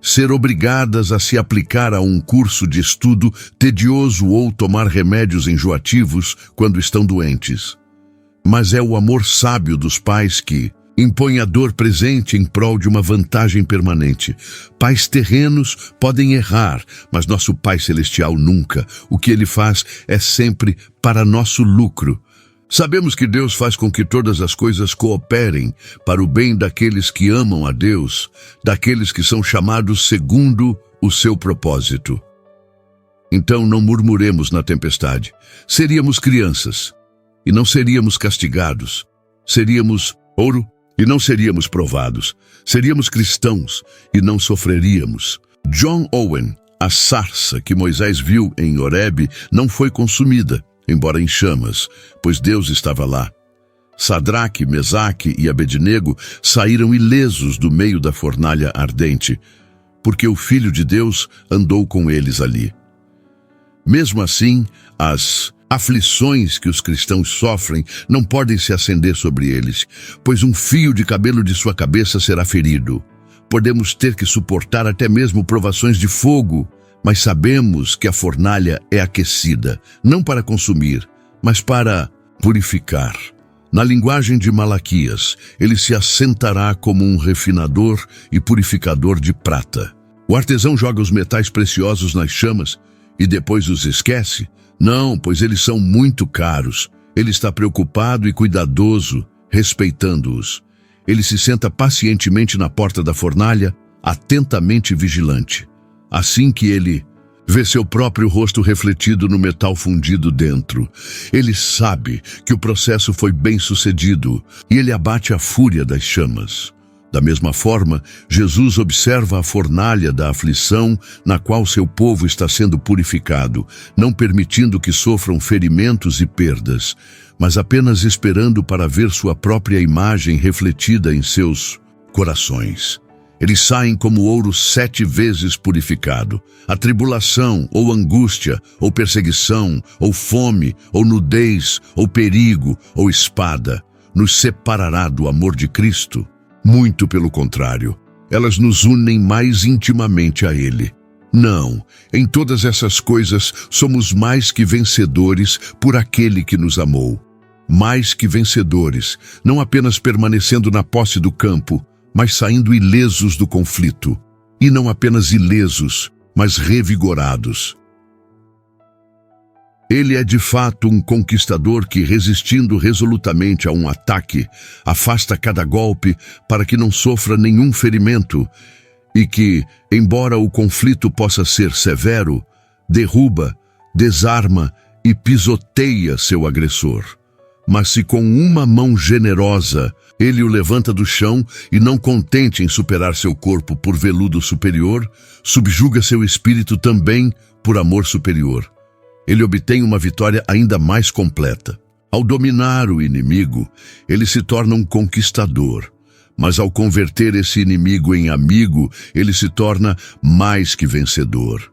ser obrigadas a se aplicar a um curso de estudo tedioso ou tomar remédios enjoativos quando estão doentes. Mas é o amor sábio dos pais que impõe a dor presente em prol de uma vantagem permanente. Pais terrenos podem errar, mas nosso Pai Celestial nunca. O que Ele faz é sempre para nosso lucro. Sabemos que Deus faz com que todas as coisas cooperem para o bem daqueles que amam a Deus, daqueles que são chamados segundo o seu propósito. Então não murmuremos na tempestade. Seríamos crianças e não seríamos castigados. Seríamos ouro e não seríamos provados. Seríamos cristãos e não sofreríamos. John Owen, a sarça que Moisés viu em Horebe não foi consumida, embora em chamas, pois Deus estava lá. Sadraque, Mesaque e Abednego saíram ilesos do meio da fornalha ardente, porque o Filho de Deus andou com eles ali. Mesmo assim, as aflições que os cristãos sofrem não podem se acender sobre eles, pois um fio de cabelo de sua cabeça será ferido. Podemos ter que suportar até mesmo provações de fogo, mas sabemos que a fornalha é aquecida, não para consumir, mas para purificar. Na linguagem de Malaquias, ele se assentará como um refinador e purificador de prata. O artesão joga os metais preciosos nas chamas e depois os esquece? Não, pois eles são muito caros. Ele está preocupado e cuidadoso, respeitando-os. Ele se senta pacientemente na porta da fornalha, atentamente vigilante. Assim que ele vê seu próprio rosto refletido no metal fundido dentro, ele sabe que o processo foi bem sucedido e ele abate a fúria das chamas. Da mesma forma, Jesus observa a fornalha da aflição na qual seu povo está sendo purificado, não permitindo que sofram ferimentos e perdas, mas apenas esperando para ver sua própria imagem refletida em seus corações. Eles saem como ouro 7 vezes purificado. A tribulação, ou angústia, ou perseguição, ou fome, ou nudez, ou perigo, ou espada, nos separará do amor de Cristo. Muito pelo contrário, elas nos unem mais intimamente a Ele. Não, em todas essas coisas somos mais que vencedores por aquele que nos amou. Mais que vencedores, não apenas permanecendo na posse do campo, mas saindo ilesos do conflito. E não apenas ilesos, mas revigorados. Ele é de fato um conquistador que, resistindo resolutamente a um ataque, afasta cada golpe para que não sofra nenhum ferimento. e que, embora o conflito possa ser severo, derruba, desarma e pisoteia seu agressor. Mas se com uma mão generosa ele o levanta do chão e, não contente em superar seu corpo por veludo superior, subjuga seu espírito também por amor superior, ele obtém uma vitória ainda mais completa. Ao dominar o inimigo, ele se torna um conquistador, mas ao converter esse inimigo em amigo, ele se torna mais que vencedor.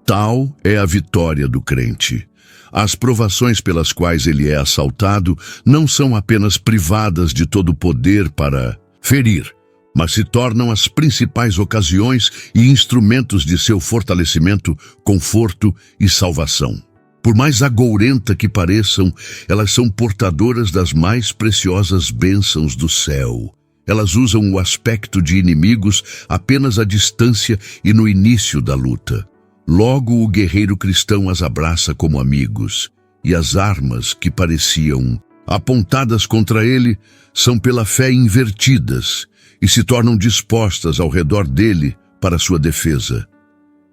Tal é a vitória do crente. As provações pelas quais ele é assaltado não são apenas privadas de todo o poder para ferir, mas se tornam as principais ocasiões e instrumentos de seu fortalecimento, conforto e salvação. Por mais agourenta que pareçam, elas são portadoras das mais preciosas bênçãos do céu. Elas usam o aspecto de inimigos apenas à distância e no início da luta. Logo o guerreiro cristão as abraça como amigos, e as armas que pareciam apontadas contra ele são pela fé invertidas e se tornam dispostas ao redor dele para sua defesa.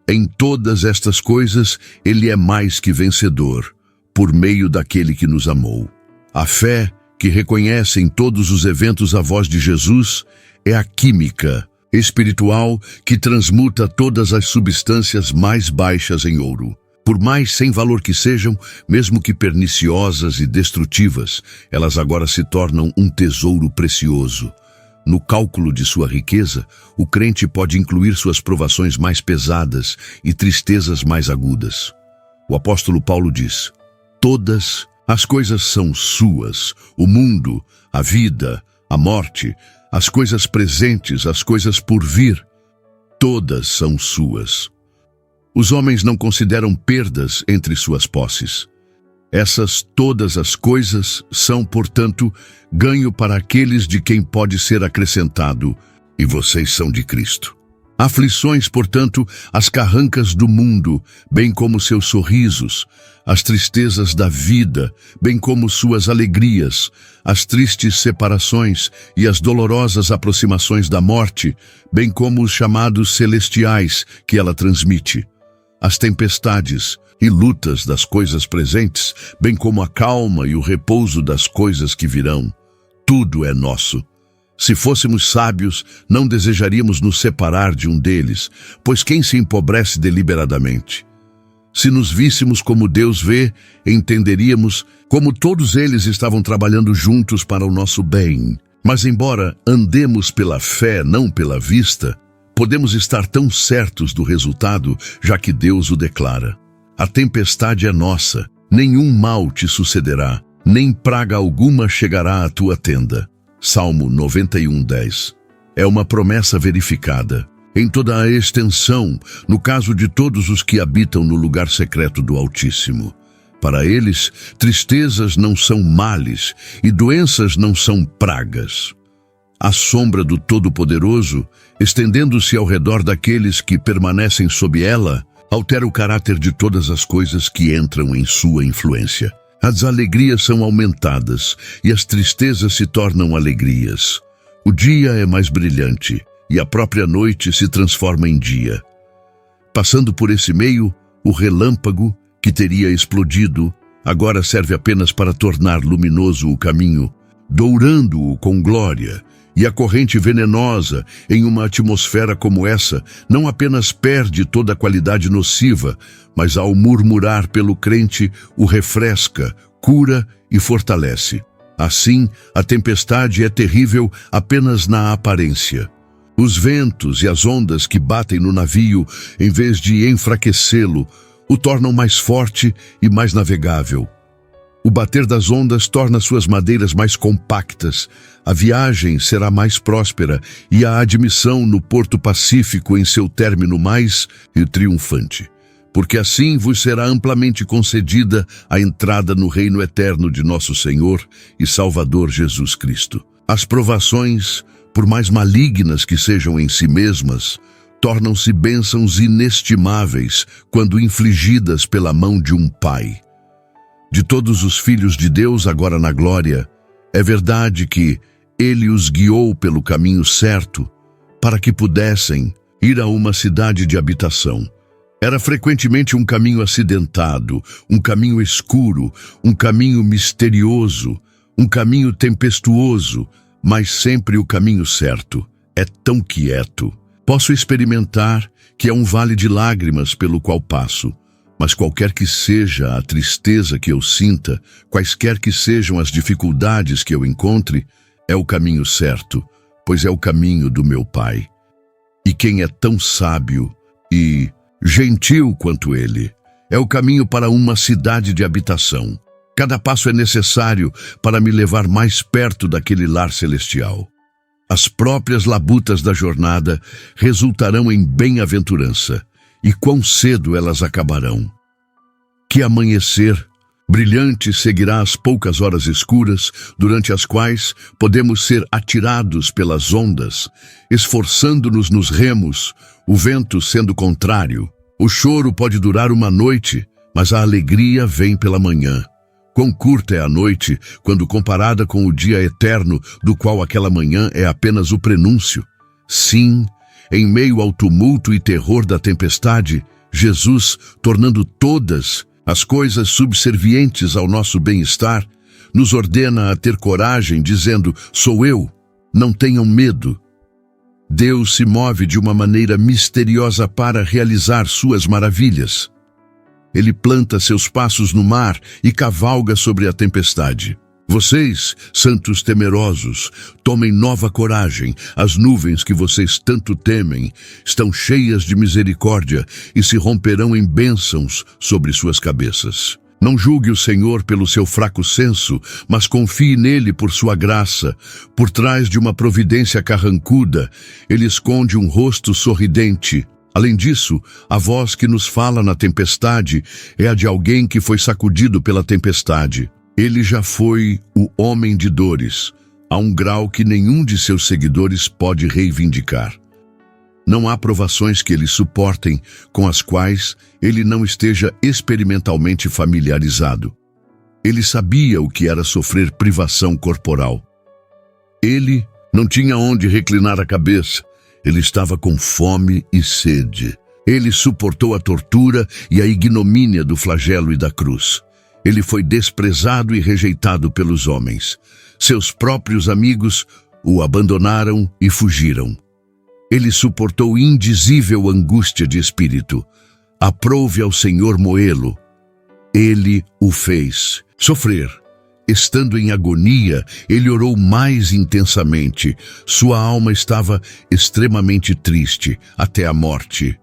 Em todas estas coisas, ele é mais que vencedor, por meio daquele que nos amou. A fé, que reconhece em todos os eventos a voz de Jesus, é a química espiritual que transmuta todas as substâncias mais baixas em ouro. Por mais sem valor que sejam, mesmo que perniciosas e destrutivas, elas agora se tornam um tesouro precioso. No cálculo de sua riqueza, o crente pode incluir suas provações mais pesadas e tristezas mais agudas. O apóstolo Paulo diz: todas as coisas são suas, o mundo, a vida, a morte, as coisas presentes, as coisas por vir, todas são suas. Os homens não consideram perdas entre suas posses. Essas todas as coisas são, portanto, ganho para aqueles de quem pode ser acrescentado, e vocês são de Cristo. Aflições, portanto, as carrancas do mundo, bem como seus sorrisos, as tristezas da vida, bem como suas alegrias, as tristes separações e as dolorosas aproximações da morte, bem como os chamados celestiais que ela transmite, as tempestades e lutas das coisas presentes, bem como a calma e o repouso das coisas que virão. Tudo é nosso. Se fôssemos sábios, não desejaríamos nos separar de um deles, pois quem se empobrece deliberadamente? Se nos víssemos como Deus vê, entenderíamos como todos eles estavam trabalhando juntos para o nosso bem. Mas embora andemos pela fé, não pela vista, podemos estar tão certos do resultado, já que Deus o declara. A tempestade é nossa, nenhum mal te sucederá, nem praga alguma chegará à tua tenda. Salmo 91:10. É uma promessa verificada, em toda a extensão, no caso de todos os que habitam no lugar secreto do Altíssimo. Para eles, tristezas não são males e doenças não são pragas. A sombra do Todo-Poderoso, estendendo-se ao redor daqueles que permanecem sob ela, altera o caráter de todas as coisas que entram em sua influência. As alegrias são aumentadas e as tristezas se tornam alegrias. O dia é mais brilhante e a própria noite se transforma em dia. Passando por esse meio, o relâmpago, que teria explodido, agora serve apenas para tornar luminoso o caminho, dourando-o com glória. E a corrente venenosa, em uma atmosfera como essa, não apenas perde toda a qualidade nociva, mas ao murmurar pelo crente, o refresca, cura e fortalece. Assim, a tempestade é terrível apenas na aparência. Os ventos e as ondas que batem no navio, em vez de enfraquecê-lo, o tornam mais forte e mais navegável. O bater das ondas torna suas madeiras mais compactas, a viagem será mais próspera e a admissão no Porto Pacífico em seu término mais triunfante. Porque assim vos será amplamente concedida a entrada no reino eterno de nosso Senhor e Salvador Jesus Cristo. As provações, por mais malignas que sejam em si mesmas, tornam-se bênçãos inestimáveis quando infligidas pela mão de um Pai. De todos os filhos de Deus agora na glória, é verdade que Ele os guiou pelo caminho certo, para que pudessem ir a uma cidade de habitação. Era frequentemente um caminho acidentado, um caminho escuro, um caminho misterioso, um caminho tempestuoso, mas sempre o caminho certo. É tão quieto. Posso experimentar que é um vale de lágrimas pelo qual passo, mas qualquer que seja a tristeza que eu sinta, quaisquer que sejam as dificuldades que eu encontre, é o caminho certo, pois é o caminho do meu Pai. E quem é tão sábio e gentil quanto ele, é o caminho para uma cidade de habitação. Cada passo é necessário para me levar mais perto daquele lar celestial. As próprias labutas da jornada resultarão em bem-aventurança, e quão cedo elas acabarão. Que amanhecer brilhante seguirá as poucas horas escuras, durante as quais podemos ser atirados pelas ondas, esforçando-nos nos remos, o vento sendo contrário. O choro pode durar uma noite, mas a alegria vem pela manhã. Quão curta é a noite, quando comparada com o dia eterno, do qual aquela manhã é apenas o prenúncio. Sim, em meio ao tumulto e terror da tempestade, Jesus, tornando todas as coisas subservientes ao nosso bem-estar, nos ordena a ter coragem, dizendo: sou eu, não tenham medo. Deus se move de uma maneira misteriosa para realizar suas maravilhas. Ele planta seus passos no mar e cavalga sobre a tempestade. Vocês, santos temerosos, tomem nova coragem. As nuvens que vocês tanto temem estão cheias de misericórdia e se romperão em bênçãos sobre suas cabeças. Não julgue o Senhor pelo seu fraco senso, mas confie nele por sua graça. Por trás de uma providência carrancuda, ele esconde um rosto sorridente. Além disso, a voz que nos fala na tempestade é a de alguém que foi sacudido pela tempestade. Ele já foi o homem de dores, a um grau que nenhum de seus seguidores pode reivindicar. Não há provações que ele suportem com as quais ele não esteja experimentalmente familiarizado. Ele sabia o que era sofrer privação corporal. Ele não tinha onde reclinar a cabeça. Ele estava com fome e sede. Ele suportou a tortura e a ignomínia do flagelo e da cruz. Ele foi desprezado e rejeitado pelos homens. Seus próprios amigos o abandonaram e fugiram. Ele suportou indizível angústia de espírito. Aprouve ao Senhor moê-lo. Ele o fez sofrer. Estando em agonia, ele orou mais intensamente. Sua alma estava extremamente triste, até a morte.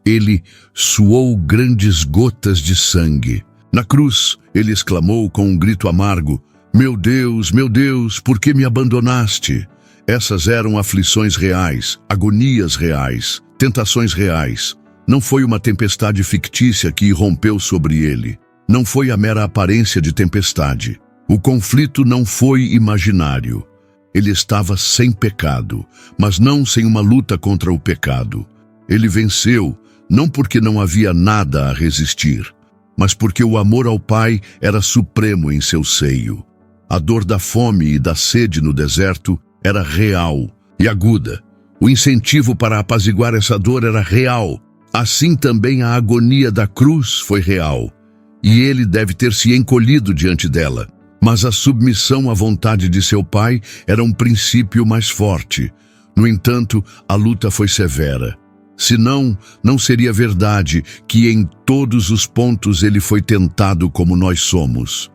Ele suou grandes gotas de sangue. Na cruz, ele exclamou com um grito amargo: meu Deus, por que me abandonaste? Essas eram aflições reais, agonias reais, tentações reais. Não foi uma tempestade fictícia que irrompeu sobre ele. Não foi a mera aparência de tempestade. O conflito não foi imaginário. Ele estava sem pecado, mas não sem uma luta contra o pecado. Ele venceu, não porque não havia nada a resistir, mas porque o amor ao Pai era supremo em seu seio. A dor da fome e da sede no deserto era real e aguda. O incentivo para apaziguar essa dor era real. Assim também a agonia da cruz foi real, e ele deve ter se encolhido diante dela. Mas a submissão à vontade de seu Pai era um princípio mais forte. No entanto, a luta foi severa. Senão, não seria verdade que em todos os pontos ele foi tentado como nós somos.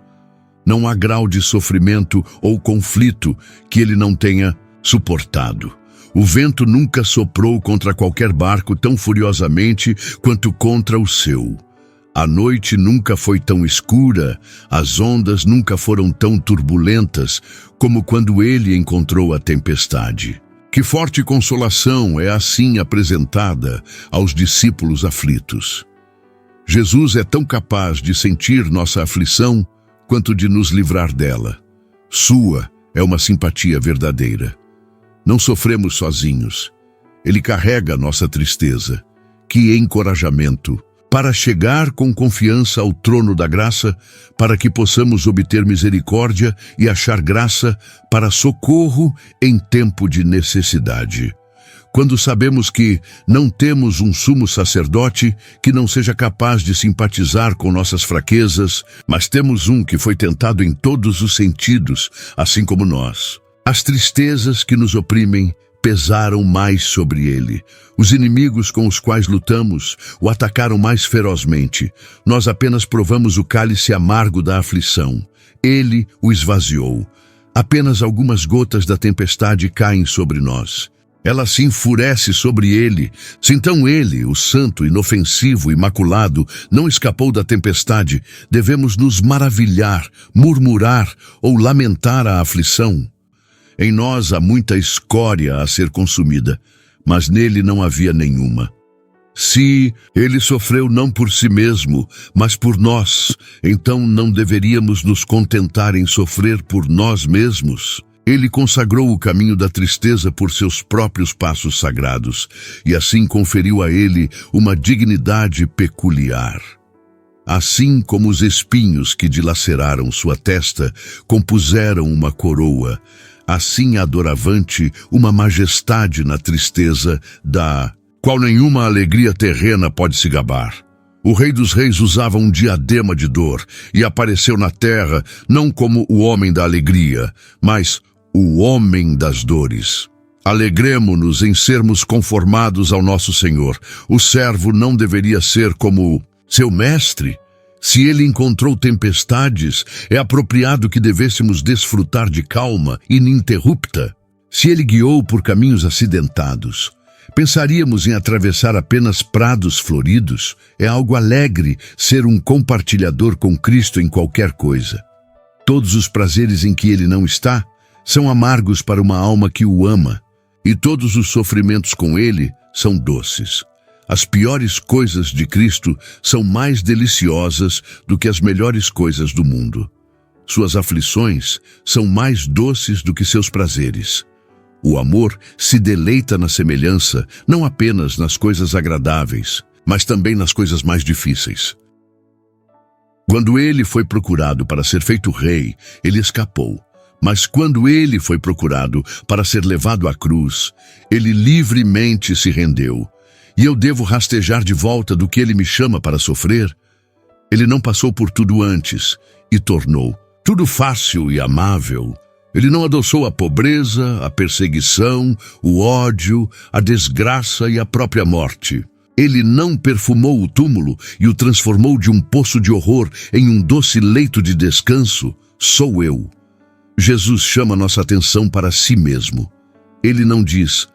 Não há grau de sofrimento ou conflito que ele não tenha suportado. O vento nunca soprou contra qualquer barco tão furiosamente quanto contra o seu. A noite nunca foi tão escura, as ondas nunca foram tão turbulentas como quando ele encontrou a tempestade. Que forte consolação é assim apresentada aos discípulos aflitos. Jesus é tão capaz de sentir nossa aflição quanto de nos livrar dela. Sua é uma simpatia verdadeira. Não sofremos sozinhos. Ele carrega nossa tristeza. Que encorajamento! Para chegar com confiança ao trono da graça, para que possamos obter misericórdia e achar graça para socorro em tempo de necessidade. Quando sabemos que não temos um sumo sacerdote que não seja capaz de simpatizar com nossas fraquezas, mas temos um que foi tentado em todos os sentidos, assim como nós. As tristezas que nos oprimem pesaram mais sobre ele. Os inimigos com os quais lutamos o atacaram mais ferozmente. Nós apenas provamos o cálice amargo da aflição. Ele o esvaziou. Apenas algumas gotas da tempestade caem sobre nós. Ela se enfurece sobre ele. Se então ele, o santo, inofensivo, imaculado, não escapou da tempestade, devemos nos maravilhar, murmurar ou lamentar a aflição. Em nós há muita escória a ser consumida, mas nele não havia nenhuma. Se ele sofreu não por si mesmo, mas por nós, então não deveríamos nos contentar em sofrer por nós mesmos. Ele consagrou o caminho da tristeza por seus próprios passos sagrados, e assim conferiu a ele uma dignidade peculiar. Assim como os espinhos que dilaceraram sua testa compuseram uma coroa, assim a doravante uma majestade na tristeza da qual nenhuma alegria terrena pode se gabar. O Rei dos Reis usava um diadema de dor e apareceu na terra não como o homem da alegria, mas o homem das dores. Alegremo-nos em sermos conformados ao nosso Senhor. O servo não deveria ser como seu mestre. Se ele encontrou tempestades, é apropriado que devêssemos desfrutar de calma ininterrupta. Se ele guiou por caminhos acidentados, pensaríamos em atravessar apenas prados floridos. É algo alegre ser um compartilhador com Cristo em qualquer coisa. Todos os prazeres em que ele não está são amargos para uma alma que o ama, e todos os sofrimentos com ele são doces. As piores coisas de Cristo são mais deliciosas do que as melhores coisas do mundo. Suas aflições são mais doces do que seus prazeres. O amor se deleita na semelhança, não apenas nas coisas agradáveis, mas também nas coisas mais difíceis. Quando ele foi procurado para ser feito rei, ele escapou. Mas quando ele foi procurado para ser levado à cruz, ele livremente se rendeu. E eu devo rastejar de volta do que ele me chama para sofrer? Ele não passou por tudo antes e tornou tudo fácil e amável. Ele não adoçou a pobreza, a perseguição, o ódio, a desgraça e a própria morte. Ele não perfumou o túmulo e o transformou de um poço de horror em um doce leito de descanso. Sou eu. Jesus chama nossa atenção para si mesmo. Ele não diz: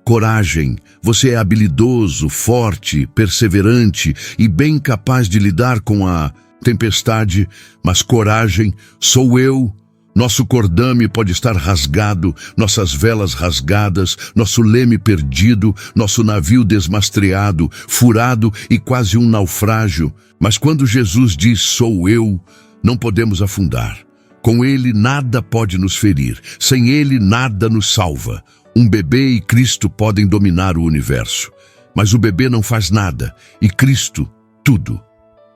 coragem, você é habilidoso, forte, perseverante e bem capaz de lidar com a tempestade, mas coragem, sou eu. Nosso cordame pode estar rasgado, nossas velas rasgadas, nosso leme perdido, nosso navio desmastreado, furado e quase um naufrágio. Mas quando Jesus diz sou eu, não podemos afundar. Com ele nada pode nos ferir, sem ele nada nos salva. Um bebê e Cristo podem dominar o universo, mas o bebê não faz nada e Cristo tudo.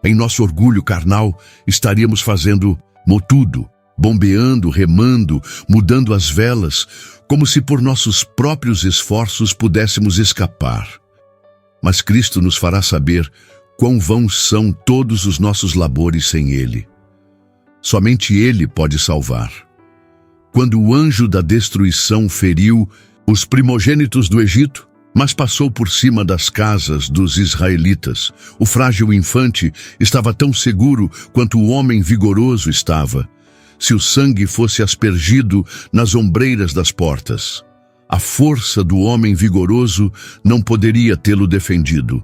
Em nosso orgulho carnal estaríamos fazendo tudo, bombeando, remando, mudando as velas, como se por nossos próprios esforços pudéssemos escapar. Mas Cristo nos fará saber quão vãos são todos os nossos labores sem ele. Somente ele pode salvar. Quando o anjo da destruição feriu os primogênitos do Egito, mas passou por cima das casas dos israelitas, o frágil infante estava tão seguro quanto o homem vigoroso estava. Se o sangue fosse aspergido nas ombreiras das portas, a força do homem vigoroso não poderia tê-lo defendido.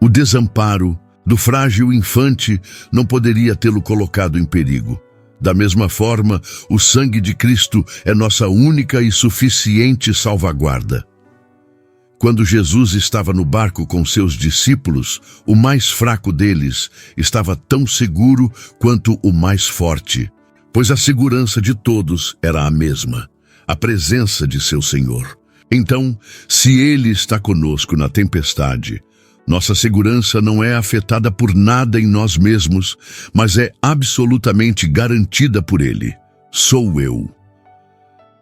O desamparo do frágil infante não poderia tê-lo colocado em perigo. Da mesma forma, o sangue de Cristo é nossa única e suficiente salvaguarda. Quando Jesus estava no barco com seus discípulos, o mais fraco deles estava tão seguro quanto o mais forte, pois a segurança de todos era a mesma, a presença de seu Senhor. Então, se Ele está conosco na tempestade, nossa segurança não é afetada por nada em nós mesmos, mas é absolutamente garantida por Ele. Sou eu.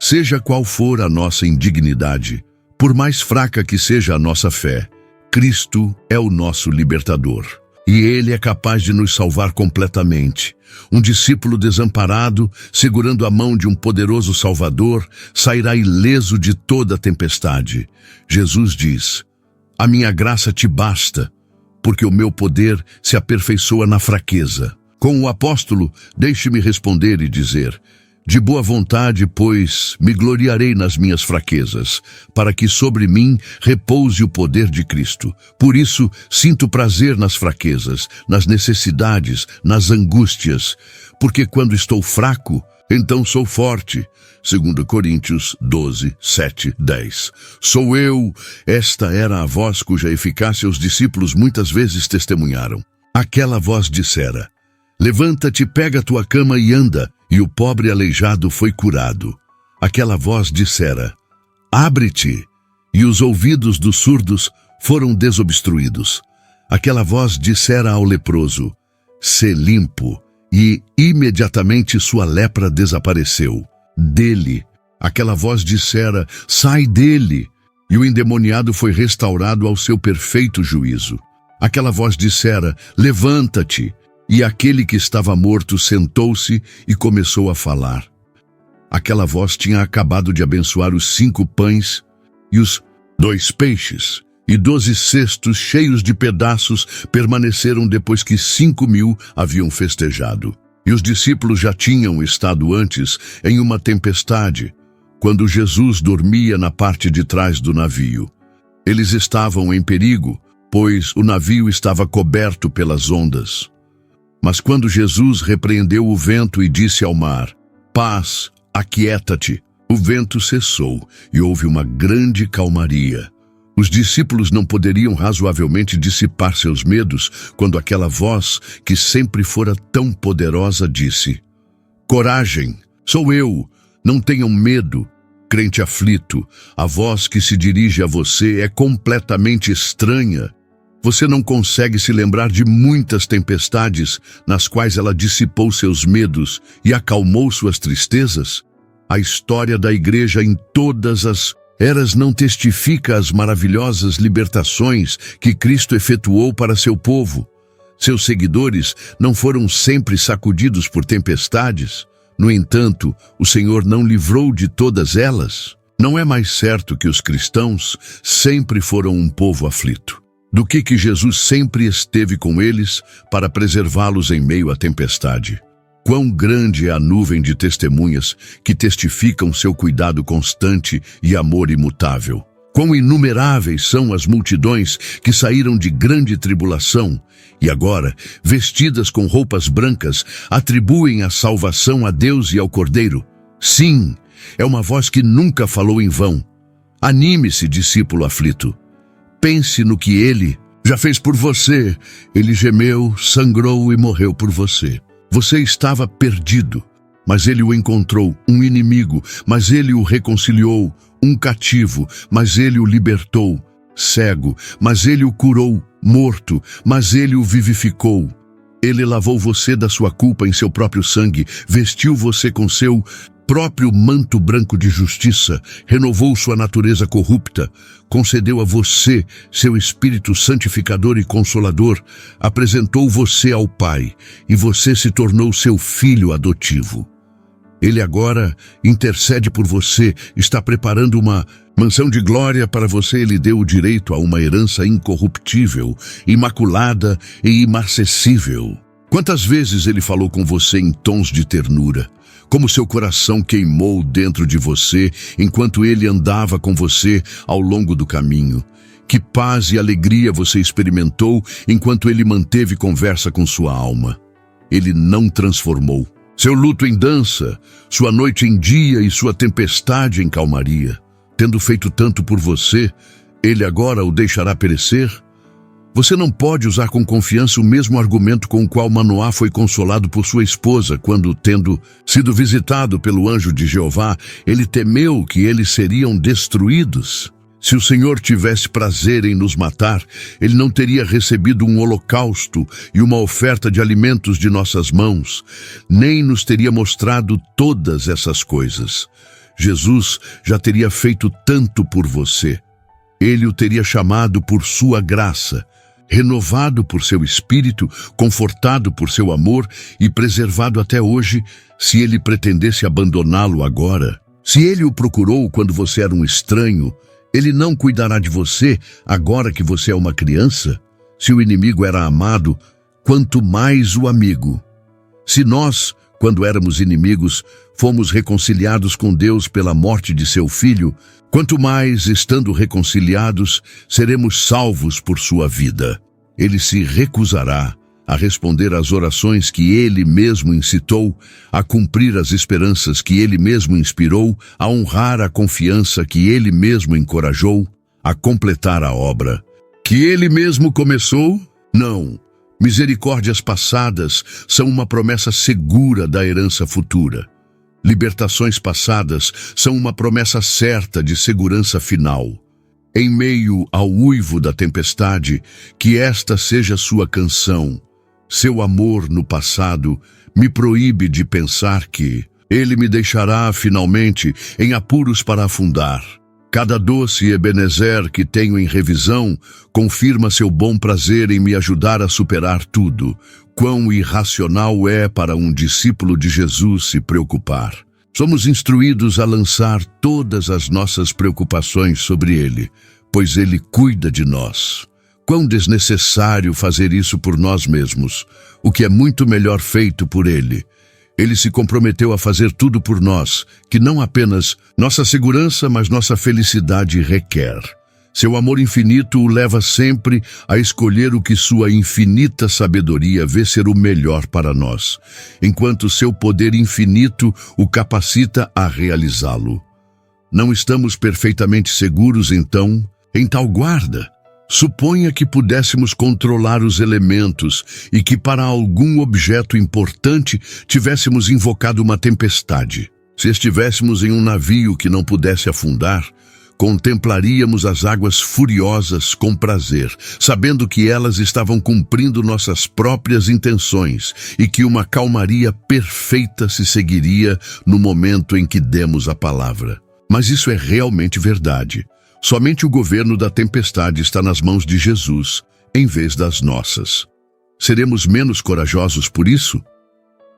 Seja qual for a nossa indignidade, Por mais fraca que seja a nossa fé, Cristo é o nosso libertador. E Ele é capaz de nos salvar completamente. Um discípulo desamparado, segurando a mão de um poderoso Salvador, sairá ileso de toda a tempestade. Jesus diz: "A minha graça te basta, porque o meu poder se aperfeiçoa na fraqueza." Com o apóstolo, deixe-me responder e dizer: de boa vontade, pois, me gloriarei nas minhas fraquezas, para que sobre mim repouse o poder de Cristo. Por isso, sinto prazer nas fraquezas, nas necessidades, nas angústias, porque quando estou fraco, então sou forte. 2 Coríntios 12, 7, 10. Sou eu, esta era a voz cuja eficácia os discípulos muitas vezes testemunharam. Aquela voz dissera: "Levanta-te, pega a tua cama e anda." E o pobre aleijado foi curado. Aquela voz dissera: "Abre-te." E os ouvidos dos surdos foram desobstruídos. Aquela voz dissera ao leproso: "Sê limpo." E imediatamente sua lepra desapareceu. Dele, aquela voz dissera: "Sai dele." E o endemoniado foi restaurado ao seu perfeito juízo. Aquela voz dissera: "Levanta-te." E aquele que estava morto sentou-se e começou a falar. Aquela voz tinha acabado de abençoar os 5 pães e os 2 peixes, e 12 cestos cheios de pedaços permaneceram depois que 5.000 haviam festejado. E os discípulos já tinham estado antes em uma tempestade, quando Jesus dormia na parte de trás do navio. Eles estavam em perigo, pois o navio estava coberto pelas ondas. Mas quando Jesus repreendeu o vento e disse ao mar: "Paz, aquieta-te", o vento cessou e houve uma grande calmaria. Os discípulos não poderiam razoavelmente dissipar seus medos quando aquela voz, que sempre fora tão poderosa, disse: "Coragem, sou eu, não tenham medo." Crente aflito, a voz que se dirige a você é completamente estranha. Você não consegue se lembrar de muitas tempestades nas quais ela dissipou seus medos e acalmou suas tristezas? A história da igreja em todas as eras não testifica as maravilhosas libertações que Cristo efetuou para seu povo. Seus seguidores não foram sempre sacudidos por tempestades. No entanto, o Senhor não livrou de todas elas. Não é mais certo que os cristãos sempre foram um povo aflito do que Jesus sempre esteve com eles para preservá-los em meio à tempestade. Quão grande é a nuvem de testemunhas que testificam seu cuidado constante e amor imutável. Quão inumeráveis são as multidões que saíram de grande tribulação e agora, vestidas com roupas brancas, atribuem a salvação a Deus e ao Cordeiro. Sim, é uma voz que nunca falou em vão. Anime-se, discípulo aflito. Pense no que Ele já fez por você. Ele gemeu, sangrou e morreu por você. Você estava perdido, mas Ele o encontrou. Um inimigo, mas Ele o reconciliou. Um cativo, mas Ele o libertou. Cego, mas Ele o curou. Morto, mas Ele o vivificou. Ele lavou você da sua culpa em seu próprio sangue, vestiu você com seu próprio manto branco de justiça, renovou sua natureza corrupta, concedeu a você seu Espírito santificador e consolador, apresentou você ao Pai, e você se tornou seu filho adotivo. Ele agora intercede por você, está preparando uma mansão de glória para você. Ele deu o direito a uma herança incorruptível, imaculada e imarcessível. Quantas vezes Ele falou com você em tons de ternura? Como seu coração queimou dentro de você enquanto Ele andava com você ao longo do caminho. Que paz e alegria você experimentou enquanto Ele manteve conversa com sua alma. Ele não transformou seu luto em dança, sua noite em dia e sua tempestade em calmaria. Tendo feito tanto por você, Ele agora o deixará perecer? Você não pode usar com confiança o mesmo argumento com o qual Manoá foi consolado por sua esposa quando, tendo sido visitado pelo anjo de Jeová, ele temeu que eles seriam destruídos. Se o Senhor tivesse prazer em nos matar, Ele não teria recebido um holocausto e uma oferta de alimentos de nossas mãos, nem nos teria mostrado todas essas coisas. Jesus já teria feito tanto por você. ele o teria chamado por sua graça, renovado por seu espírito, confortado por seu amor e preservado até hoje, se ele pretendesse abandoná-lo agora. Se ele o procurou quando você era um estranho, ele não cuidará de você agora que você é uma criança? Se o inimigo era amado, quanto mais o amigo. Se nós, quando éramos inimigos, fomos reconciliados com Deus pela morte de seu Filho, quanto mais, estando reconciliados, seremos salvos por sua vida. Ele se recusará a responder às orações que ele mesmo incitou, a cumprir as esperanças que ele mesmo inspirou, a honrar a confiança que ele mesmo encorajou, a completar a obra que ele mesmo começou? Não. Misericórdias passadas são uma promessa segura da herança futura. Libertações passadas são uma promessa certa de segurança final. Em meio ao uivo da tempestade, que esta seja sua canção. Seu amor no passado me proíbe de pensar que ele me deixará finalmente em apuros para afundar. Cada doce Ebenezer que tenho em revisão confirma seu bom prazer em me ajudar a superar tudo. Quão irracional é para um discípulo de Jesus se preocupar. Somos instruídos a lançar todas as nossas preocupações sobre ele, pois ele cuida de nós. Quão desnecessário fazer isso por nós mesmos, o que é muito melhor feito por ele. Ele se comprometeu a fazer tudo por nós, que não apenas nossa segurança, mas nossa felicidade requer. Seu amor infinito o leva sempre a escolher o que sua infinita sabedoria vê ser o melhor para nós, enquanto seu poder infinito o capacita a realizá-lo. Não estamos perfeitamente seguros, então, em tal guarda? Suponha que pudéssemos controlar os elementos e que para algum objeto importante tivéssemos invocado uma tempestade. Se estivéssemos em um navio que não pudesse afundar, contemplaríamos as águas furiosas com prazer, sabendo que elas estavam cumprindo nossas próprias intenções e que uma calmaria perfeita se seguiria no momento em que demos a palavra. Mas isso é realmente verdade. Somente o governo da tempestade está nas mãos de Jesus, em vez das nossas. Seremos menos corajosos por isso?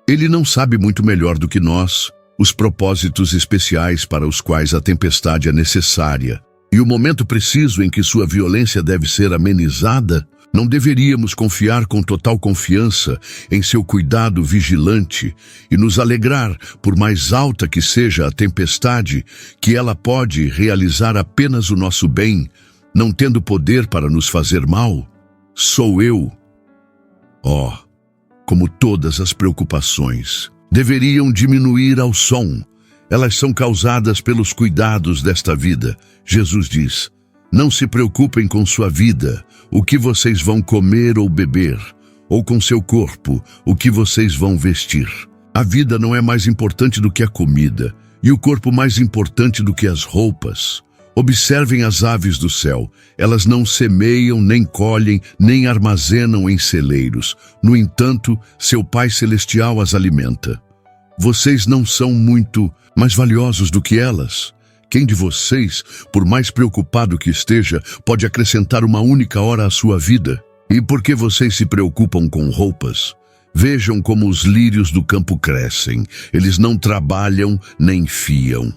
Ele não sabe muito melhor do que nós os propósitos especiais para os quais a tempestade é necessária e o momento preciso em que sua violência deve ser amenizada. Não deveríamos confiar com total confiança em seu cuidado vigilante e nos alegrar, por mais alta que seja a tempestade, que ela pode realizar apenas o nosso bem, não tendo poder para nos fazer mal? Sou eu. Como todas as preocupações deveriam diminuir ao som. Elas são causadas pelos cuidados desta vida. Jesus diz: não se preocupem com sua vida, o que vocês vão comer ou beber, ou com seu corpo, o que vocês vão vestir. A vida não é mais importante do que a comida, e o corpo mais importante do que as roupas. Observem as aves do céu. Elas não semeiam, nem colhem, nem armazenam em celeiros. No entanto, seu Pai Celestial as alimenta. Vocês não são muito mais valiosos do que elas? Quem de vocês, por mais preocupado que esteja, pode acrescentar uma única hora à sua vida? E por que vocês se preocupam com roupas? Vejam como os lírios do campo crescem. Eles não trabalham nem fiam.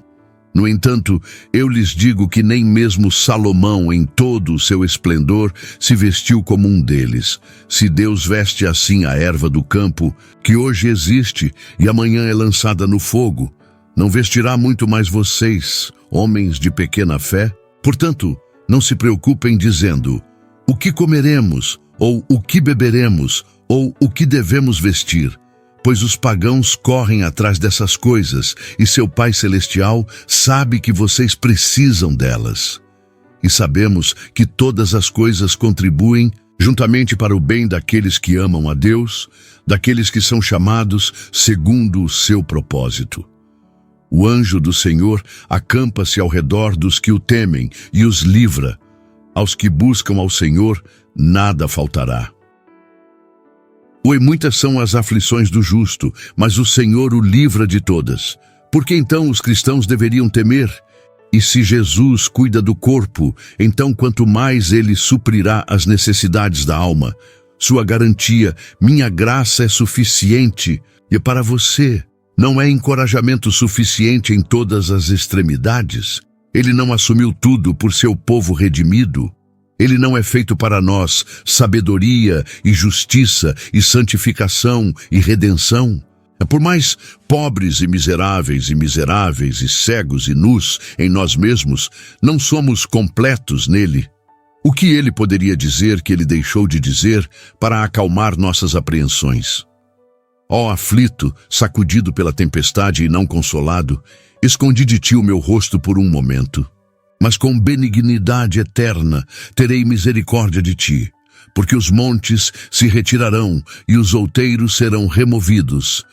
No entanto, eu lhes digo que nem mesmo Salomão, em todo o seu esplendor, se vestiu como um deles. Se Deus veste assim a erva do campo, que hoje existe e amanhã é lançada no fogo, não vestirá muito mais vocês, homens de pequena fé? Portanto, não se preocupem dizendo: o que comeremos, ou o que beberemos, ou o que devemos vestir? Pois os pagãos correm atrás dessas coisas, e seu Pai Celestial sabe que vocês precisam delas. E sabemos que todas as coisas contribuem juntamente para o bem daqueles que amam a Deus, daqueles que são chamados segundo o seu propósito. O anjo do Senhor acampa-se ao redor dos que o temem e os livra. Aos que buscam ao Senhor, nada faltará. Muitas são as aflições do justo, mas o Senhor o livra de todas. Por que então os cristãos deveriam temer? E se Jesus cuida do corpo, então quanto mais ele suprirá as necessidades da alma. Sua garantia, minha graça é suficiente. E para você, não é encorajamento suficiente em todas as extremidades? Ele não assumiu tudo por seu povo redimido? Ele não é feito para nós sabedoria e justiça e santificação e redenção? Por mais pobres e miseráveis e cegos e nus em nós mesmos, não somos completos nele. O que ele poderia dizer que ele deixou de dizer para acalmar nossas apreensões? Ó aflito, sacudido pela tempestade e não consolado, escondi de ti o meu rosto por um momento. Mas com benignidade eterna terei misericórdia de ti, porque os montes se retirarão e os outeiros serão removidos.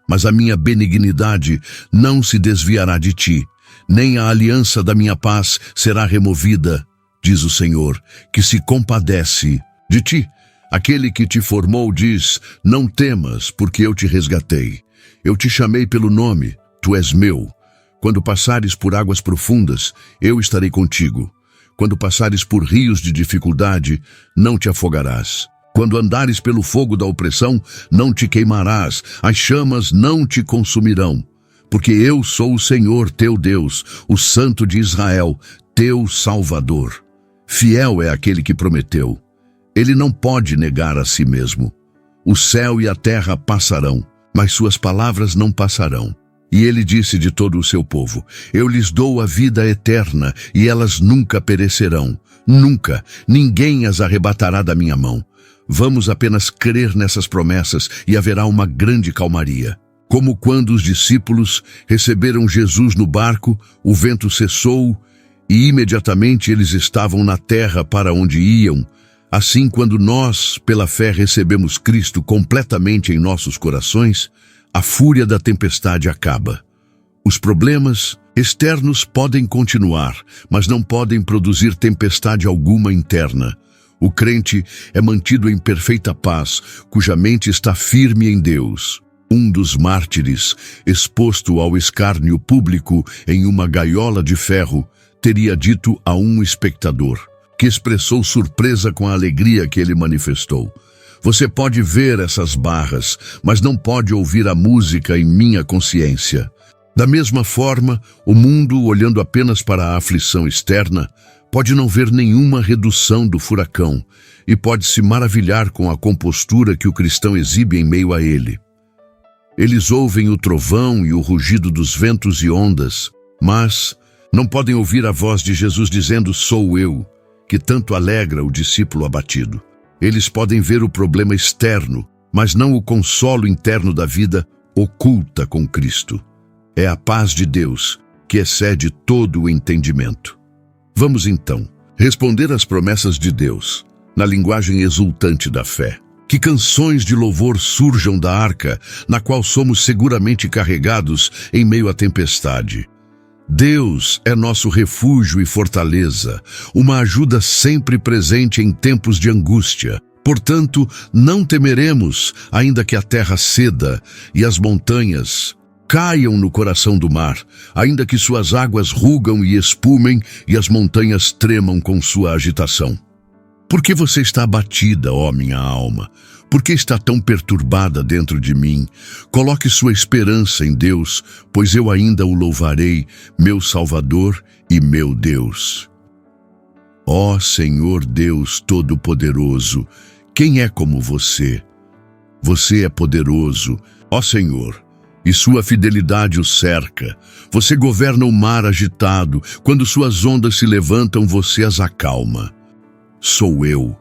Mas a minha benignidade não se desviará de ti, nem a aliança da minha paz será removida, diz o Senhor, que se compadece de ti. Aquele que te formou diz: não temas, porque eu te resgatei. Eu te chamei pelo nome, tu és meu. Quando passares por águas profundas, eu estarei contigo. Quando passares por rios de dificuldade, não te afogarás. Quando andares pelo fogo da opressão, não te queimarás, as chamas não te consumirão. Porque eu sou o Senhor teu Deus, o Santo de Israel, teu Salvador. Fiel é aquele que prometeu. Ele não pode negar a si mesmo. O céu e a terra passarão, mas suas palavras não passarão. E ele disse de todo o seu povo: eu lhes dou a vida eterna, e elas nunca perecerão. Nunca, ninguém as arrebatará da minha mão. Vamos apenas crer nessas promessas e haverá uma grande calmaria. Como quando os discípulos receberam Jesus no barco, o vento cessou e imediatamente eles estavam na terra para onde iam. Assim, quando nós, pela fé, recebemos Cristo completamente em nossos corações, a fúria da tempestade acaba. Os problemas externos podem continuar, mas não podem produzir tempestade alguma interna. O crente é mantido em perfeita paz, cuja mente está firme em Deus. Um dos mártires, exposto ao escárnio público em uma gaiola de ferro, teria dito a um espectador, que expressou surpresa com a alegria que ele manifestou: você pode ver essas barras, mas não pode ouvir a música em minha consciência. Da mesma forma, o mundo, olhando apenas para a aflição externa, pode não ver nenhuma redução do furacão e pode se maravilhar com a compostura que o cristão exibe em meio a ele. Eles ouvem o trovão e o rugido dos ventos e ondas, mas não podem ouvir a voz de Jesus dizendo: sou eu, que tanto alegra o discípulo abatido. Eles podem ver o problema externo, mas não o consolo interno da vida oculta com Cristo. É a paz de Deus que excede todo o entendimento. Vamos então responder às promessas de Deus na linguagem exultante da fé. Que canções de louvor surjam da arca, na qual somos seguramente carregados em meio à tempestade. Deus é nosso refúgio e fortaleza, uma ajuda sempre presente em tempos de angústia. Portanto, não temeremos, ainda que a terra ceda e as montanhas caiam no coração do mar, ainda que suas águas rugam e espumem e as montanhas tremam com sua agitação. Por que você está abatida, ó minha alma? Por que está tão perturbada dentro de mim? Coloque sua esperança em Deus, pois eu ainda o louvarei, meu Salvador e meu Deus. Ó Senhor Deus Todo-Poderoso, quem é como você? Você é poderoso, ó Senhor, e sua fidelidade o cerca. Você governa o mar agitado, quando suas ondas se levantam, você as acalma. Sou eu.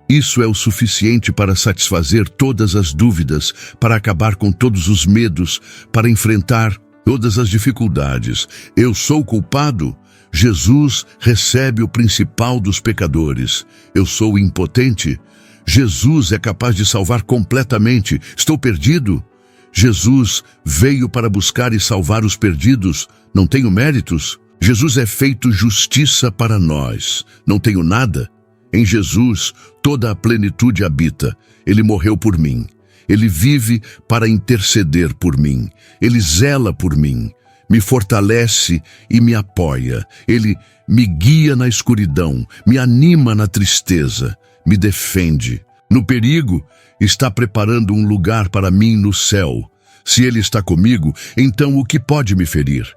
Isso é o suficiente para satisfazer todas as dúvidas, para acabar com todos os medos, para enfrentar todas as dificuldades. Eu sou culpado? Jesus recebe o principal dos pecadores. Eu sou impotente? Jesus é capaz de salvar completamente. Estou perdido? Jesus veio para buscar e salvar os perdidos. Não tenho méritos? Jesus é feito justiça para nós. Não tenho nada? Em Jesus, toda a plenitude habita. Ele morreu por mim. Ele vive para interceder por mim. Ele zela por mim. me fortalece e me apoia. Ele me guia na escuridão, me anima na tristeza, me defende. No perigo, está preparando um lugar para mim no céu. Se Ele está comigo, então o que pode me ferir?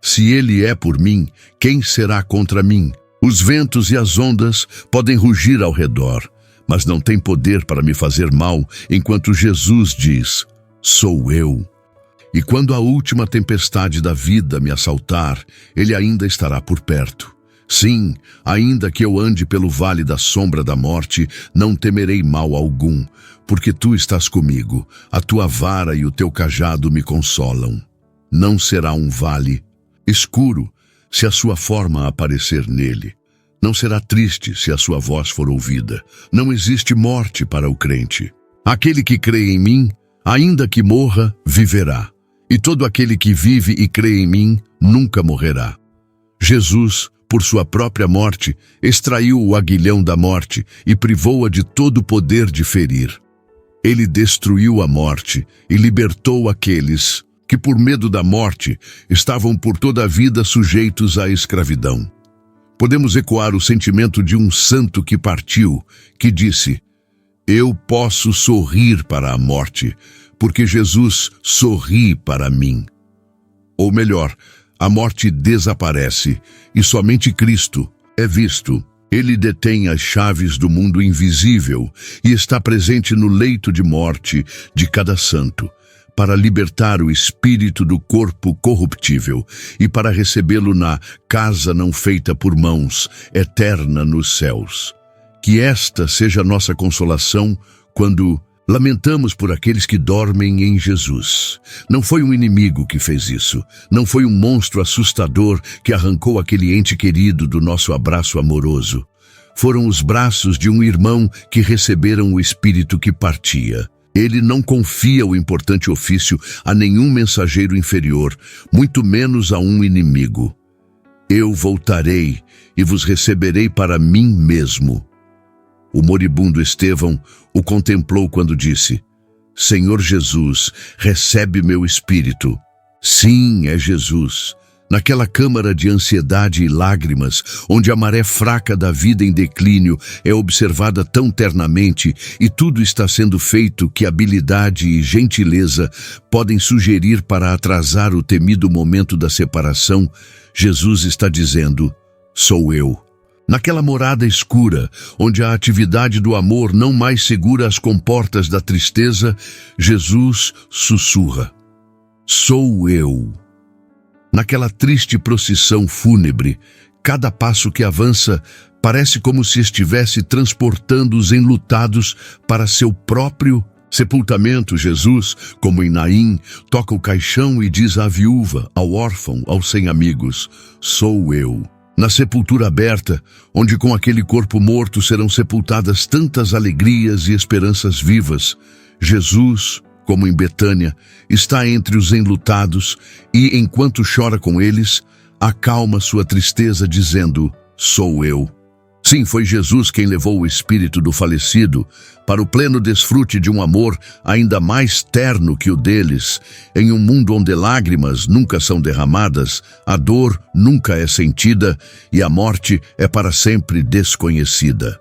Se Ele é por mim, quem será contra mim? Os ventos e as ondas podem rugir ao redor, mas não tem poder para me fazer mal, enquanto Jesus diz: sou eu. E quando a última tempestade da vida me assaltar, Ele ainda estará por perto. Sim, ainda que eu ande pelo vale da sombra da morte, não temerei mal algum, porque Tu estás comigo, a Tua vara e o Teu cajado me consolam. Não será um vale escuro se a sua forma aparecer nele. Não será triste se a sua voz for ouvida. Não existe morte para o crente. Aquele que crê em mim, ainda que morra, viverá. E todo aquele que vive e crê em mim, nunca morrerá. Jesus, por sua própria morte, extraiu o aguilhão da morte e privou-a de todo o poder de ferir. Ele destruiu a morte e libertou aqueles que, por medo da morte, estavam por toda a vida sujeitos à escravidão. Podemos ecoar o sentimento de um santo que partiu, que disse: eu posso sorrir para a morte, porque Jesus sorri para mim. Ou melhor, a morte desaparece e somente Cristo é visto. Ele detém as chaves do mundo invisível e está presente no leito de morte de cada santo, para libertar o espírito do corpo corruptível e para recebê-lo na casa não feita por mãos, eterna nos céus. Que esta seja a nossa consolação quando lamentamos por aqueles que dormem em Jesus. Não foi um inimigo que fez isso. Não foi um monstro assustador que arrancou aquele ente querido do nosso abraço amoroso. Foram os braços de um irmão que receberam o espírito que partia. Ele não confia o importante ofício a nenhum mensageiro inferior, muito menos a um inimigo. Eu voltarei e vos receberei para mim mesmo. O moribundo Estevão o contemplou quando disse: Senhor Jesus, recebe meu espírito. Sim, é Jesus. Naquela câmara de ansiedade e lágrimas, onde a maré fraca da vida em declínio é observada tão ternamente e tudo está sendo feito que habilidade e gentileza podem sugerir para atrasar o temido momento da separação, Jesus está dizendo: sou eu. Naquela morada escura, onde a atividade do amor não mais segura as comportas da tristeza, Jesus sussurra: sou eu. Naquela triste procissão fúnebre, cada passo que avança parece como se estivesse transportando os enlutados para seu próprio sepultamento. Jesus, como em Naim, toca o caixão e diz à viúva, ao órfão, aos sem amigos: sou eu. Na sepultura aberta, onde com aquele corpo morto serão sepultadas tantas alegrias e esperanças vivas, Jesus, como em Betânia, está entre os enlutados e, enquanto chora com eles, acalma sua tristeza dizendo: sou eu. Sim, foi Jesus quem levou o espírito do falecido para o pleno desfrute de um amor ainda mais terno que o deles. Em um mundo onde lágrimas nunca são derramadas, a dor nunca é sentida e a morte é para sempre desconhecida.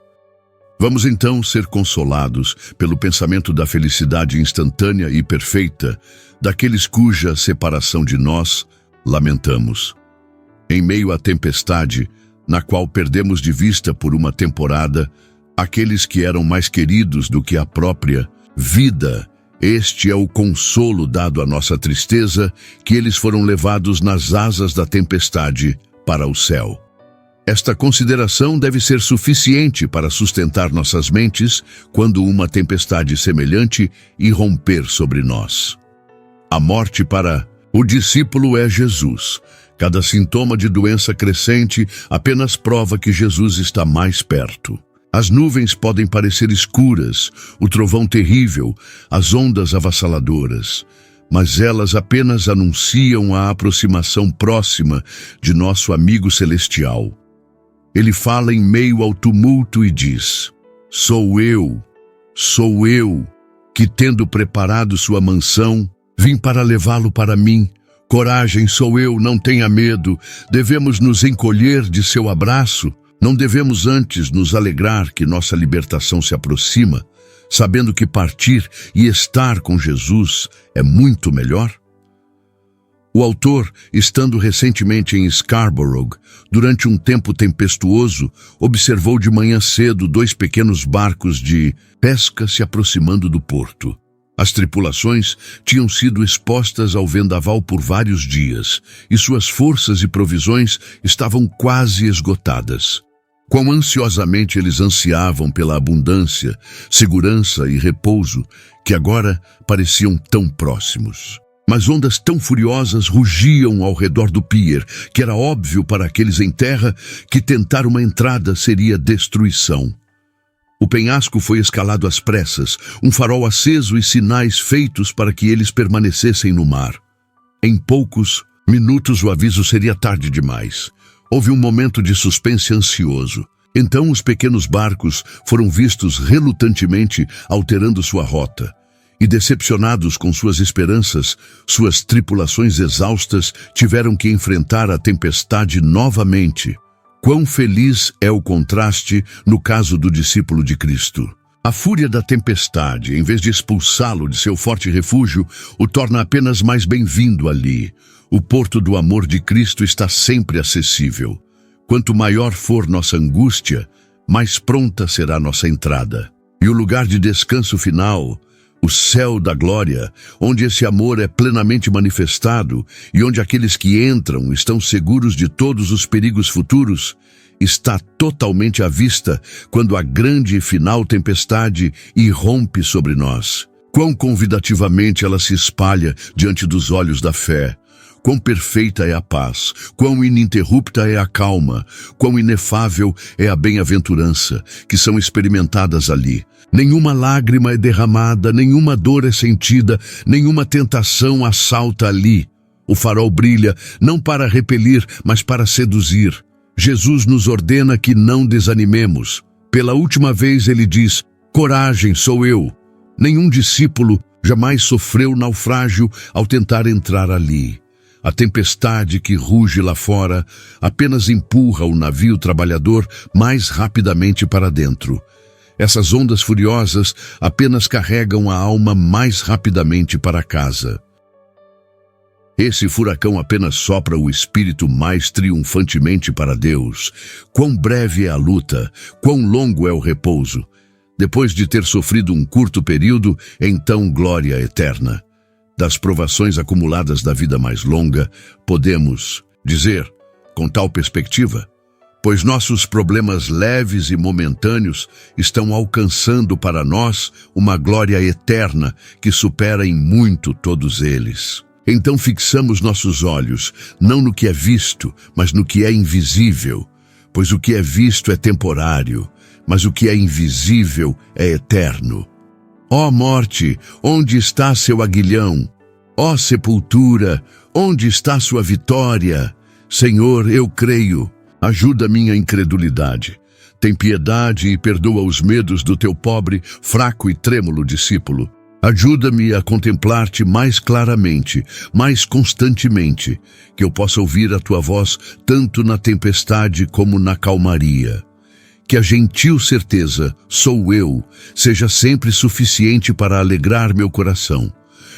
Vamos então ser consolados pelo pensamento da felicidade instantânea e perfeita daqueles cuja separação de nós lamentamos. Em meio à tempestade, na qual perdemos de vista por uma temporada aqueles que eram mais queridos do que a própria vida, este é o consolo dado à nossa tristeza, que eles foram levados nas asas da tempestade para o céu. Esta consideração deve ser suficiente para sustentar nossas mentes quando uma tempestade semelhante irromper sobre nós. A morte para o discípulo é Jesus. Cada sintoma de doença crescente apenas prova que Jesus está mais perto. As nuvens podem parecer escuras, o trovão terrível, as ondas avassaladoras, mas elas apenas anunciam a aproximação próxima de nosso amigo celestial. Ele fala em meio ao tumulto e diz: sou eu, que tendo preparado sua mansão, vim para levá-lo para mim, Coragem, sou eu, não tenha medo. Devemos nos encolher de seu abraço. Não devemos antes nos alegrar que nossa libertação se aproxima, sabendo que partir e estar com Jesus é muito melhor? O autor, estando recentemente em Scarborough, durante um tempo tempestuoso, observou de manhã cedo 2 pequenos barcos de pesca se aproximando do porto. As tripulações tinham sido expostas ao vendaval por vários dias, e suas forças e provisões estavam quase esgotadas. Quão ansiosamente eles ansiavam pela abundância, segurança e repouso, que agora pareciam tão próximos. Mas ondas tão furiosas rugiam ao redor do pier, que era óbvio para aqueles em terra que tentar uma entrada seria destruição. O penhasco foi escalado às pressas, um farol aceso e sinais feitos para que eles permanecessem no mar. Em poucos minutos o aviso seria tarde demais. Houve um momento de suspense ansioso. Então os pequenos barcos foram vistos relutantemente alterando sua rota. E decepcionados com suas esperanças, suas tripulações exaustas tiveram que enfrentar a tempestade novamente. Quão feliz é o contraste no caso do discípulo de Cristo. A fúria da tempestade, em vez de expulsá-lo de seu forte refúgio, o torna apenas mais bem-vindo ali. O porto do amor de Cristo está sempre acessível. Quanto maior for nossa angústia, mais pronta será nossa entrada. E o lugar de descanso final, o céu da glória, onde esse amor é plenamente manifestado e onde aqueles que entram estão seguros de todos os perigos futuros, está totalmente à vista quando a grande e final tempestade irrompe sobre nós. Quão convidativamente ela se espalha diante dos olhos da fé. Quão perfeita é a paz, quão ininterrupta é a calma, quão inefável é a bem-aventurança, que são experimentadas ali. Nenhuma lágrima é derramada, nenhuma dor é sentida, nenhuma tentação assalta ali. O farol brilha, não para repelir, mas para seduzir. Jesus nos ordena que não desanimemos. Pela última vez ele diz, coragem, sou eu. Nenhum discípulo jamais sofreu naufrágio ao tentar entrar ali. A tempestade que ruge lá fora apenas empurra o navio trabalhador mais rapidamente para dentro. Essas ondas furiosas apenas carregam a alma mais rapidamente para casa. Esse furacão apenas sopra o espírito mais triunfantemente para Deus. Quão breve é a luta, quão longo é o repouso. Depois de ter sofrido um curto período, então glória eterna. Das provações acumuladas da vida mais longa, podemos dizer, com tal perspectiva, pois nossos problemas leves e momentâneos estão alcançando para nós uma glória eterna que supera em muito todos eles. Então fixamos nossos olhos, não no que é visto, mas no que é invisível, pois o que é visto é temporário, mas o que é invisível é eterno. Ó morte, onde está seu aguilhão? Ó sepultura, onde está sua vitória? Senhor, eu creio. Ajuda minha incredulidade. Tem piedade e perdoa os medos do teu pobre, fraco e trêmulo discípulo. Ajuda-me a contemplar-te mais claramente, mais constantemente, que eu possa ouvir a tua voz tanto na tempestade como na calmaria. Que a gentil certeza, sou eu, seja sempre suficiente para alegrar meu coração.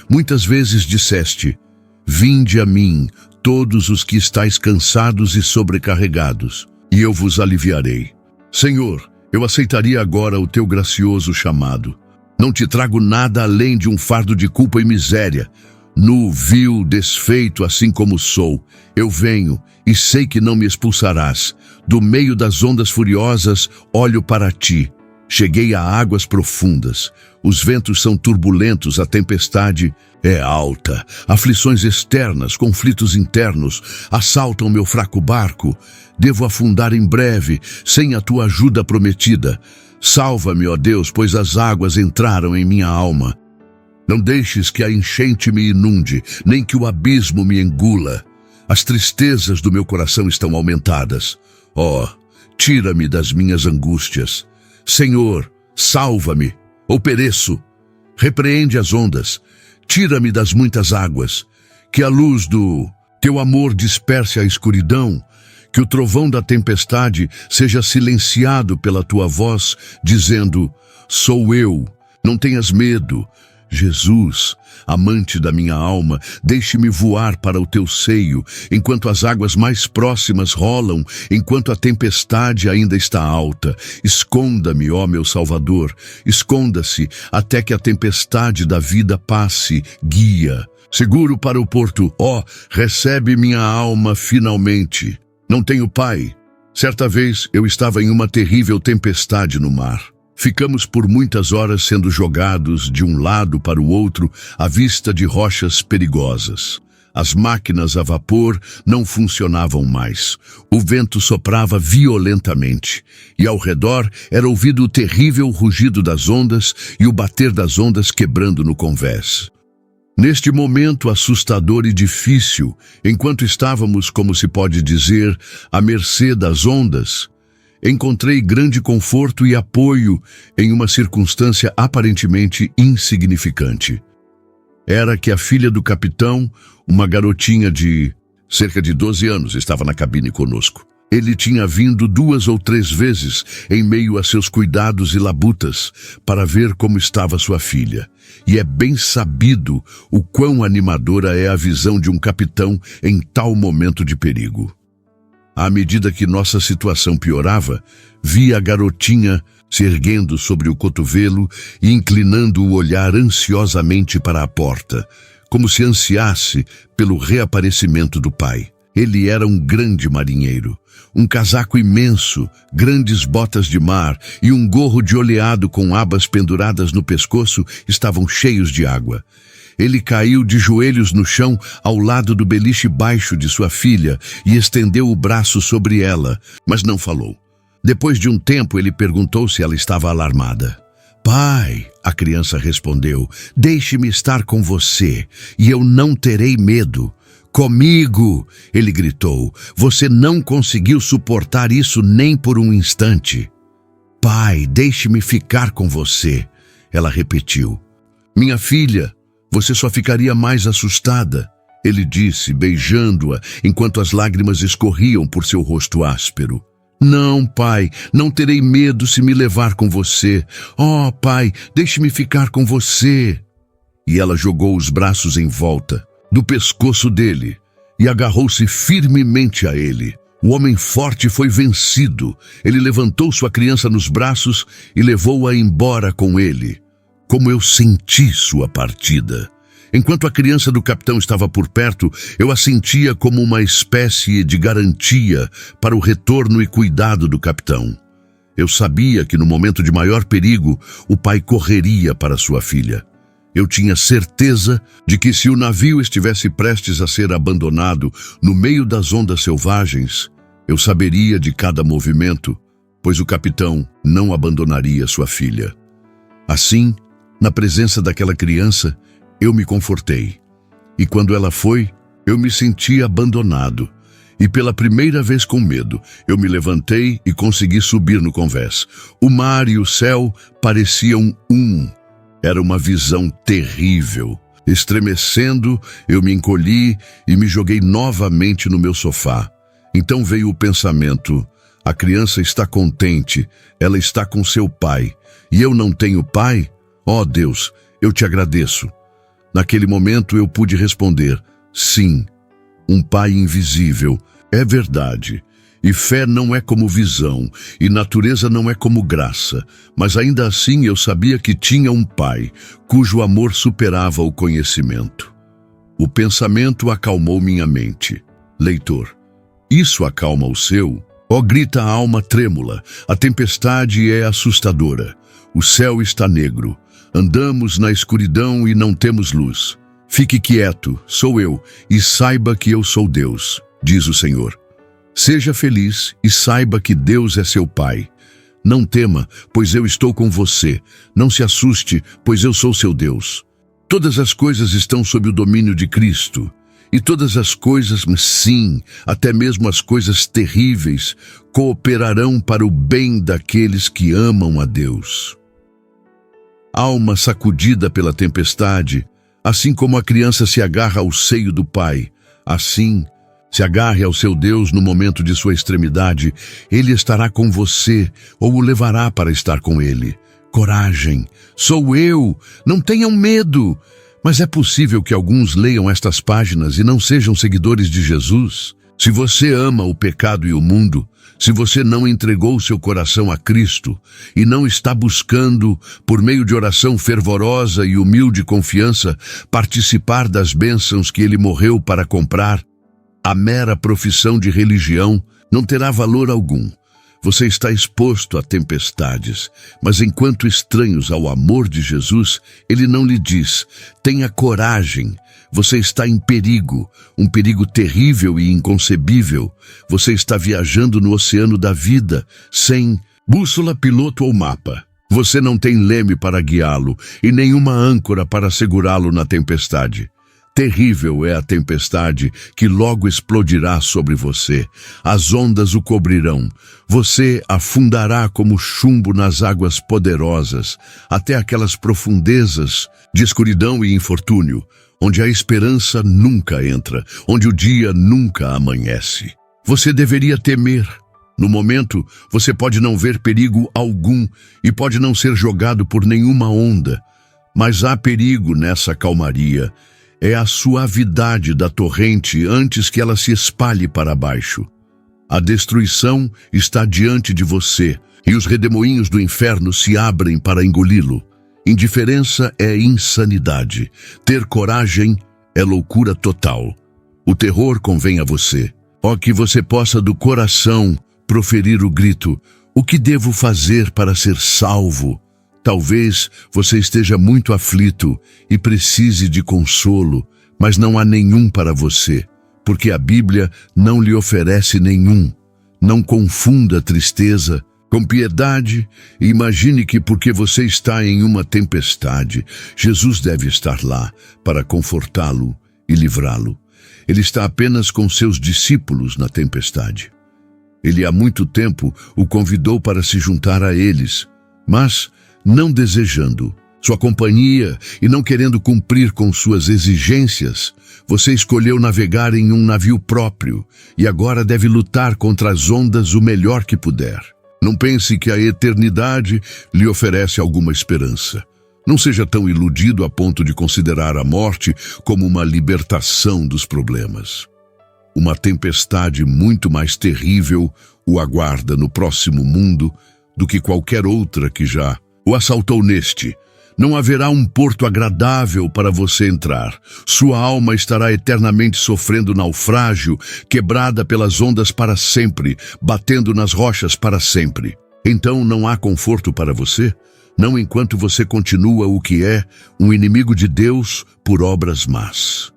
Muitas vezes disseste, vinde a mim, todos os que estáis cansados e sobrecarregados, e eu vos aliviarei. Senhor, eu aceitaria agora o teu gracioso chamado. Não te trago nada além de um fardo de culpa e miséria. Nu, vil, desfeito, assim como sou, eu venho e sei que não me expulsarás. Do meio das ondas furiosas, olho para ti. Cheguei a águas profundas. Os ventos são turbulentos, a tempestade é alta. Aflições externas, conflitos internos, assaltam meu fraco barco. Devo afundar em breve, sem a tua ajuda prometida. Salva-me, ó Deus, pois as águas entraram em minha alma. Não deixes que a enchente me inunde, nem que o abismo me engula. As tristezas do meu coração estão aumentadas. Ó, tira-me das minhas angústias. Senhor, salva-me, ou pereço. Repreende as ondas. Tira-me das muitas águas. Que a luz do teu amor disperse a escuridão, que o trovão da tempestade seja silenciado pela tua voz, dizendo: sou eu, não tenhas medo. Jesus, amante da minha alma, deixe-me voar para o teu seio, enquanto as águas mais próximas rolam, enquanto a tempestade ainda está alta. Esconda-me, ó meu Salvador, esconda-se até que a tempestade da vida passe. Guia, seguro para o porto, ó, recebe minha alma finalmente. Não tenho pai. Certa vez eu estava em uma terrível tempestade no mar. Ficamos por muitas horas sendo jogados de um lado para o outro à vista de rochas perigosas. As máquinas a vapor não funcionavam mais. O vento soprava violentamente e ao redor era ouvido o terrível rugido das ondas e o bater das ondas quebrando no convés. Neste momento assustador e difícil, enquanto estávamos, como se pode dizer, à mercê das ondas, encontrei grande conforto e apoio em uma circunstância aparentemente insignificante. Era que a filha do capitão, uma garotinha de cerca de 12 anos, estava na cabine conosco. Ele tinha vindo 2 ou 3 vezes em meio a seus cuidados e labutas para ver como estava sua filha. E é bem sabido o quão animadora é a visão de um capitão em tal momento de perigo. À medida que nossa situação piorava, vi a garotinha se erguendo sobre o cotovelo e inclinando o olhar ansiosamente para a porta, como se ansiasse pelo reaparecimento do pai. Ele era um grande marinheiro. Um casaco imenso, grandes botas de mar e um gorro de oleado com abas penduradas no pescoço estavam cheios de água. Ele caiu de joelhos no chão ao lado do beliche baixo de sua filha e estendeu o braço sobre ela, mas não falou. Depois de um tempo, ele perguntou se ela estava alarmada. Pai, a criança respondeu, deixe-me estar com você e eu não terei medo. Comigo, ele gritou, você não conseguiu suportar isso nem por um instante. Pai, deixe-me ficar com você, ela repetiu. Minha filha, você só ficaria mais assustada, ele disse, beijando-a, enquanto as lágrimas escorriam por seu rosto áspero. Não, pai, não terei medo se me levar com você. Oh, pai, deixe-me ficar com você. E ela jogou os braços em volta do pescoço dele e agarrou-se firmemente a ele. O homem forte foi vencido. Ele levantou sua criança nos braços e levou-a embora com ele. Como eu senti sua partida. Enquanto a criança do capitão estava por perto, eu a sentia como uma espécie de garantia para o retorno e cuidado do capitão. Eu sabia que no momento de maior perigo, o pai correria para sua filha. Eu tinha certeza de que se o navio estivesse prestes a ser abandonado no meio das ondas selvagens, eu saberia de cada movimento, pois o capitão não abandonaria sua filha. Assim, na presença daquela criança, eu me confortei. E quando ela foi, eu me senti abandonado. E pela primeira vez com medo, eu me levantei e consegui subir no convés. O mar e o céu pareciam um. Era uma visão terrível. Estremecendo, eu me encolhi e me joguei novamente no meu sofá. Então veio o pensamento, a criança está contente, ela está com seu pai. E eu não tenho pai? Ó Deus, eu te agradeço. Naquele momento eu pude responder, sim, um pai invisível, é verdade. E fé não é como visão, e natureza não é como graça, mas ainda assim eu sabia que tinha um pai, cujo amor superava o conhecimento. O pensamento acalmou minha mente. Leitor, isso acalma o seu? Ó, grita a alma trêmula, a tempestade é assustadora, o céu está negro, andamos na escuridão e não temos luz. Fique quieto, sou eu, e saiba que eu sou Deus, diz o Senhor. Seja feliz e saiba que Deus é seu Pai. Não tema, pois eu estou com você. Não se assuste, pois eu sou seu Deus. Todas as coisas estão sob o domínio de Cristo. E todas as coisas, sim, até mesmo as coisas terríveis, cooperarão para o bem daqueles que amam a Deus. Alma sacudida pela tempestade, Assim como a criança se agarra ao seio do pai, assim se agarre ao seu Deus no momento de sua extremidade. Ele estará com você ou o levará para estar com ele. Coragem, sou eu, não tenham medo. Mas é possível que alguns leiam estas páginas e não sejam seguidores de Jesus? Se você ama o pecado e o mundo, se você não entregou seu coração a Cristo e não está buscando, por meio de oração fervorosa e humilde confiança, participar das bênçãos que Ele morreu para comprar, a mera profissão de religião não terá valor algum. Você está exposto a tempestades, mas enquanto estranhos ao amor de Jesus, Ele não lhe diz: tenha coragem. Você está em perigo, um perigo terrível e inconcebível. Você está viajando no oceano da vida, sem bússola, piloto ou mapa. Você não tem leme para guiá-lo e nenhuma âncora para segurá-lo na tempestade. Terrível é a tempestade que logo explodirá sobre você. As ondas o cobrirão. Você afundará como chumbo nas águas poderosas, até aquelas profundezas de escuridão e infortúnio, onde a esperança nunca entra, onde o dia nunca amanhece. Você deveria temer. No momento, você pode não ver perigo algum e pode não ser jogado por nenhuma onda, mas há perigo nessa calmaria. É a suavidade da torrente antes que ela se espalhe para baixo. A destruição está diante de você e os redemoinhos do inferno se abrem para engoli-lo. Indiferença é insanidade. Ter coragem é loucura total. O terror convém a você. Ó, que você possa do coração proferir o grito: o que devo fazer para ser salvo? Talvez você esteja muito aflito e precise de consolo, mas não há nenhum para você, porque a Bíblia não lhe oferece nenhum. Não confunda a tristeza com piedade e imagine que porque você está em uma tempestade, Jesus deve estar lá para confortá-lo e livrá-lo. Ele está apenas com seus discípulos na tempestade. Ele há muito tempo o convidou para se juntar a eles, mas não desejando sua companhia e não querendo cumprir com suas exigências, você escolheu navegar em um navio próprio e agora deve lutar contra as ondas o melhor que puder. Não pense que a eternidade lhe oferece alguma esperança. Não seja tão iludido a ponto de considerar a morte como uma libertação dos problemas. Uma tempestade muito mais terrível o aguarda no próximo mundo do que qualquer outra que já o assaltou neste. Não haverá um porto agradável para você entrar. Sua alma estará eternamente sofrendo naufrágio, quebrada pelas ondas para sempre, batendo nas rochas para sempre. Então não há conforto para você? Não enquanto você continua o que é, um inimigo de Deus por obras más.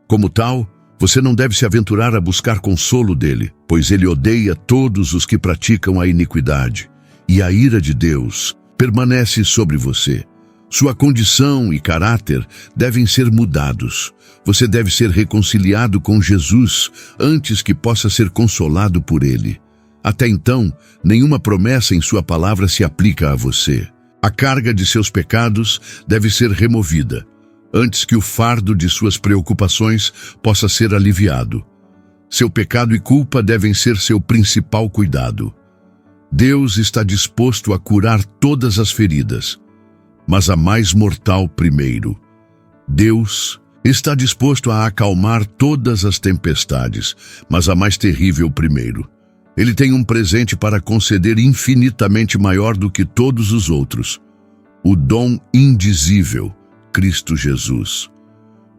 Como tal, você não deve se aventurar a buscar consolo dele, pois ele odeia todos os que praticam a iniquidade. E a ira de Deus permanece sobre você. Sua condição e caráter devem ser mudados. Você deve ser reconciliado com Jesus antes que possa ser consolado por ele. Até então, nenhuma promessa em sua palavra se aplica a você. A carga de seus pecados deve ser removida, antes que o fardo de suas preocupações possa ser aliviado. Seu pecado e culpa devem ser seu principal cuidado. Deus está disposto a curar todas as feridas, mas a mais mortal primeiro. Deus está disposto a acalmar todas as tempestades, mas a mais terrível primeiro. Ele tem um presente para conceder infinitamente maior do que todos os outros: o dom indizível, Cristo Jesus.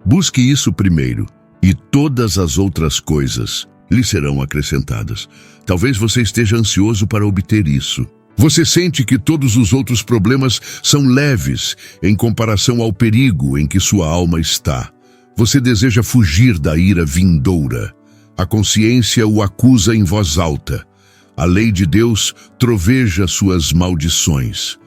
Busque isso primeiro, e todas as outras coisas lhe serão acrescentadas. Talvez você esteja ansioso para obter isso. Você sente que todos os outros problemas são leves em comparação ao perigo em que sua alma está. Você deseja fugir da ira vindoura. A consciência o acusa em voz alta. A lei de Deus troveja suas maldições.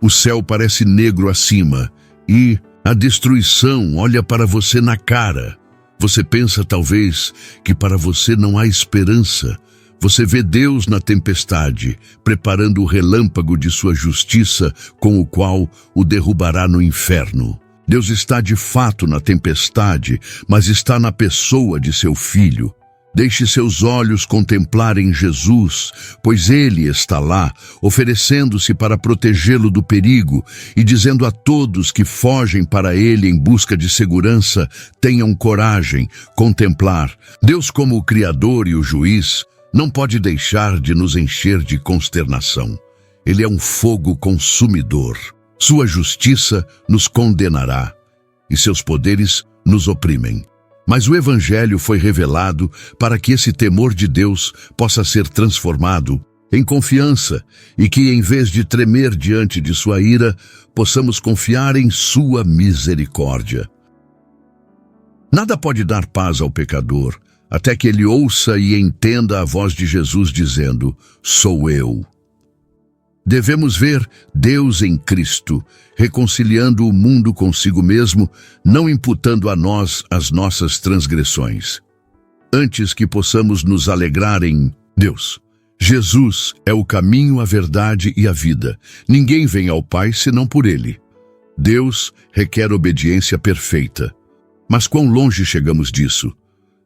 O céu parece negro acima e a destruição olha para você na cara. Você pensa talvez que para você não há esperança. Você vê Deus na tempestade, preparando o relâmpago de sua justiça com o qual o derrubará no inferno. Deus está de fato na tempestade, mas está na pessoa de seu Filho. Deixe seus olhos contemplarem Jesus, pois Ele está lá, oferecendo-se para protegê-lo do perigo e dizendo a todos que fogem para Ele em busca de segurança, tenham coragem, contemplar. Deus, como o Criador e o Juiz, não pode deixar de nos encher de consternação. Ele é um fogo consumidor. Sua justiça nos condenará e seus poderes nos oprimem. Mas o Evangelho foi revelado para que esse temor de Deus possa ser transformado em confiança e que, em vez de tremer diante de sua ira, possamos confiar em sua misericórdia. Nada pode dar paz ao pecador até que ele ouça e entenda a voz de Jesus dizendo: "Sou eu". Devemos ver Deus em Cristo, reconciliando o mundo consigo mesmo, não imputando a nós as nossas transgressões. Antes que possamos nos alegrar em Deus, Jesus é o caminho, a verdade e a vida. Ninguém vem ao Pai senão por Ele. Deus requer obediência perfeita. Mas quão longe chegamos disso?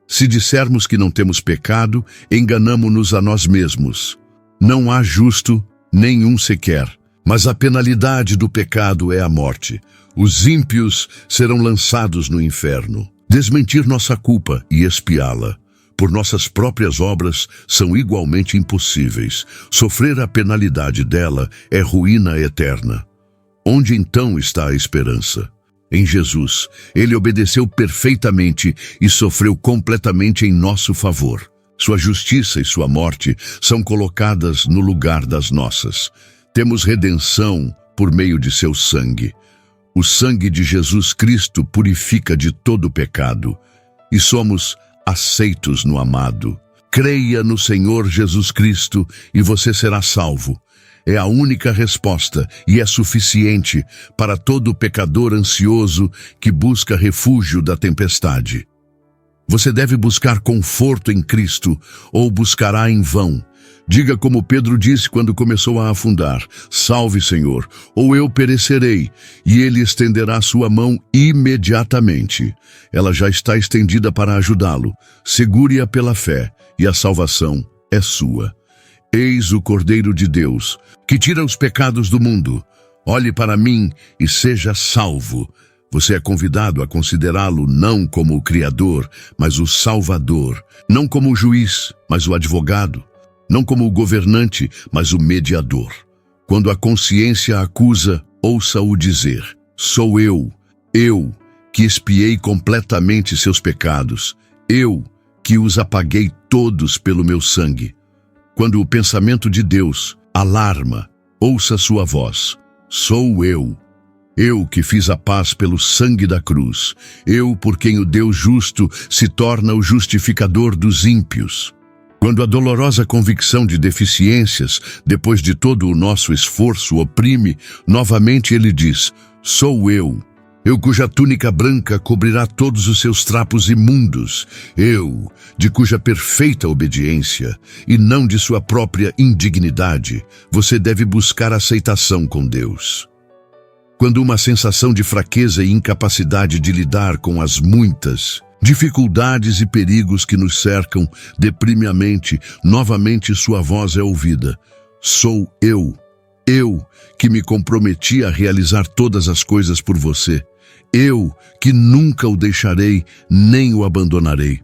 Se dissermos que não temos pecado, enganamo-nos a nós mesmos. Não há justo nenhum sequer, mas a penalidade do pecado é a morte. Os ímpios serão lançados no inferno. Desmentir nossa culpa e expiá-la por nossas próprias obras são igualmente impossíveis. Sofrer a penalidade dela é ruína eterna. Onde então está a esperança? Em Jesus, Ele obedeceu perfeitamente e sofreu completamente em nosso favor. Sua justiça e sua morte são colocadas no lugar das nossas. Temos redenção por meio de seu sangue. O sangue de Jesus Cristo purifica de todo pecado e somos aceitos no amado. Creia no Senhor Jesus Cristo e você será salvo. É a única resposta e é suficiente para todo pecador ansioso que busca refúgio da tempestade. Você deve buscar conforto em Cristo ou buscará em vão. Diga como Pedro disse quando começou a afundar: "Salve, Senhor, ou eu perecerei", e Ele estenderá sua mão imediatamente. Ela já está estendida para ajudá-lo. Segure-a pela fé e a salvação é sua. Eis o Cordeiro de Deus, que tira os pecados do mundo. Olhe para mim e seja salvo. Você é convidado a considerá-lo não como o Criador, mas o Salvador. Não como o juiz, mas o advogado. Não como o governante, mas o mediador. Quando a consciência acusa, ouça-o dizer: "Sou eu, que expiei completamente seus pecados. Eu, que os apaguei todos pelo meu sangue." Quando o pensamento de Deus alarma, ouça sua voz: "Sou eu que fiz a paz pelo sangue da cruz. Eu, por quem o Deus justo se torna o justificador dos ímpios." Quando a dolorosa convicção de deficiências, depois de todo o nosso esforço, oprime, novamente ele diz: "Sou eu cuja túnica branca cobrirá todos os seus trapos imundos. Eu, de cuja perfeita obediência, e não de sua própria indignidade, você deve buscar aceitação com Deus." Quando uma sensação de fraqueza e incapacidade de lidar com as muitas dificuldades e perigos que nos cercam deprime a mente, novamente sua voz é ouvida: "Sou eu que me comprometi a realizar todas as coisas por você. Eu que nunca o deixarei nem o abandonarei."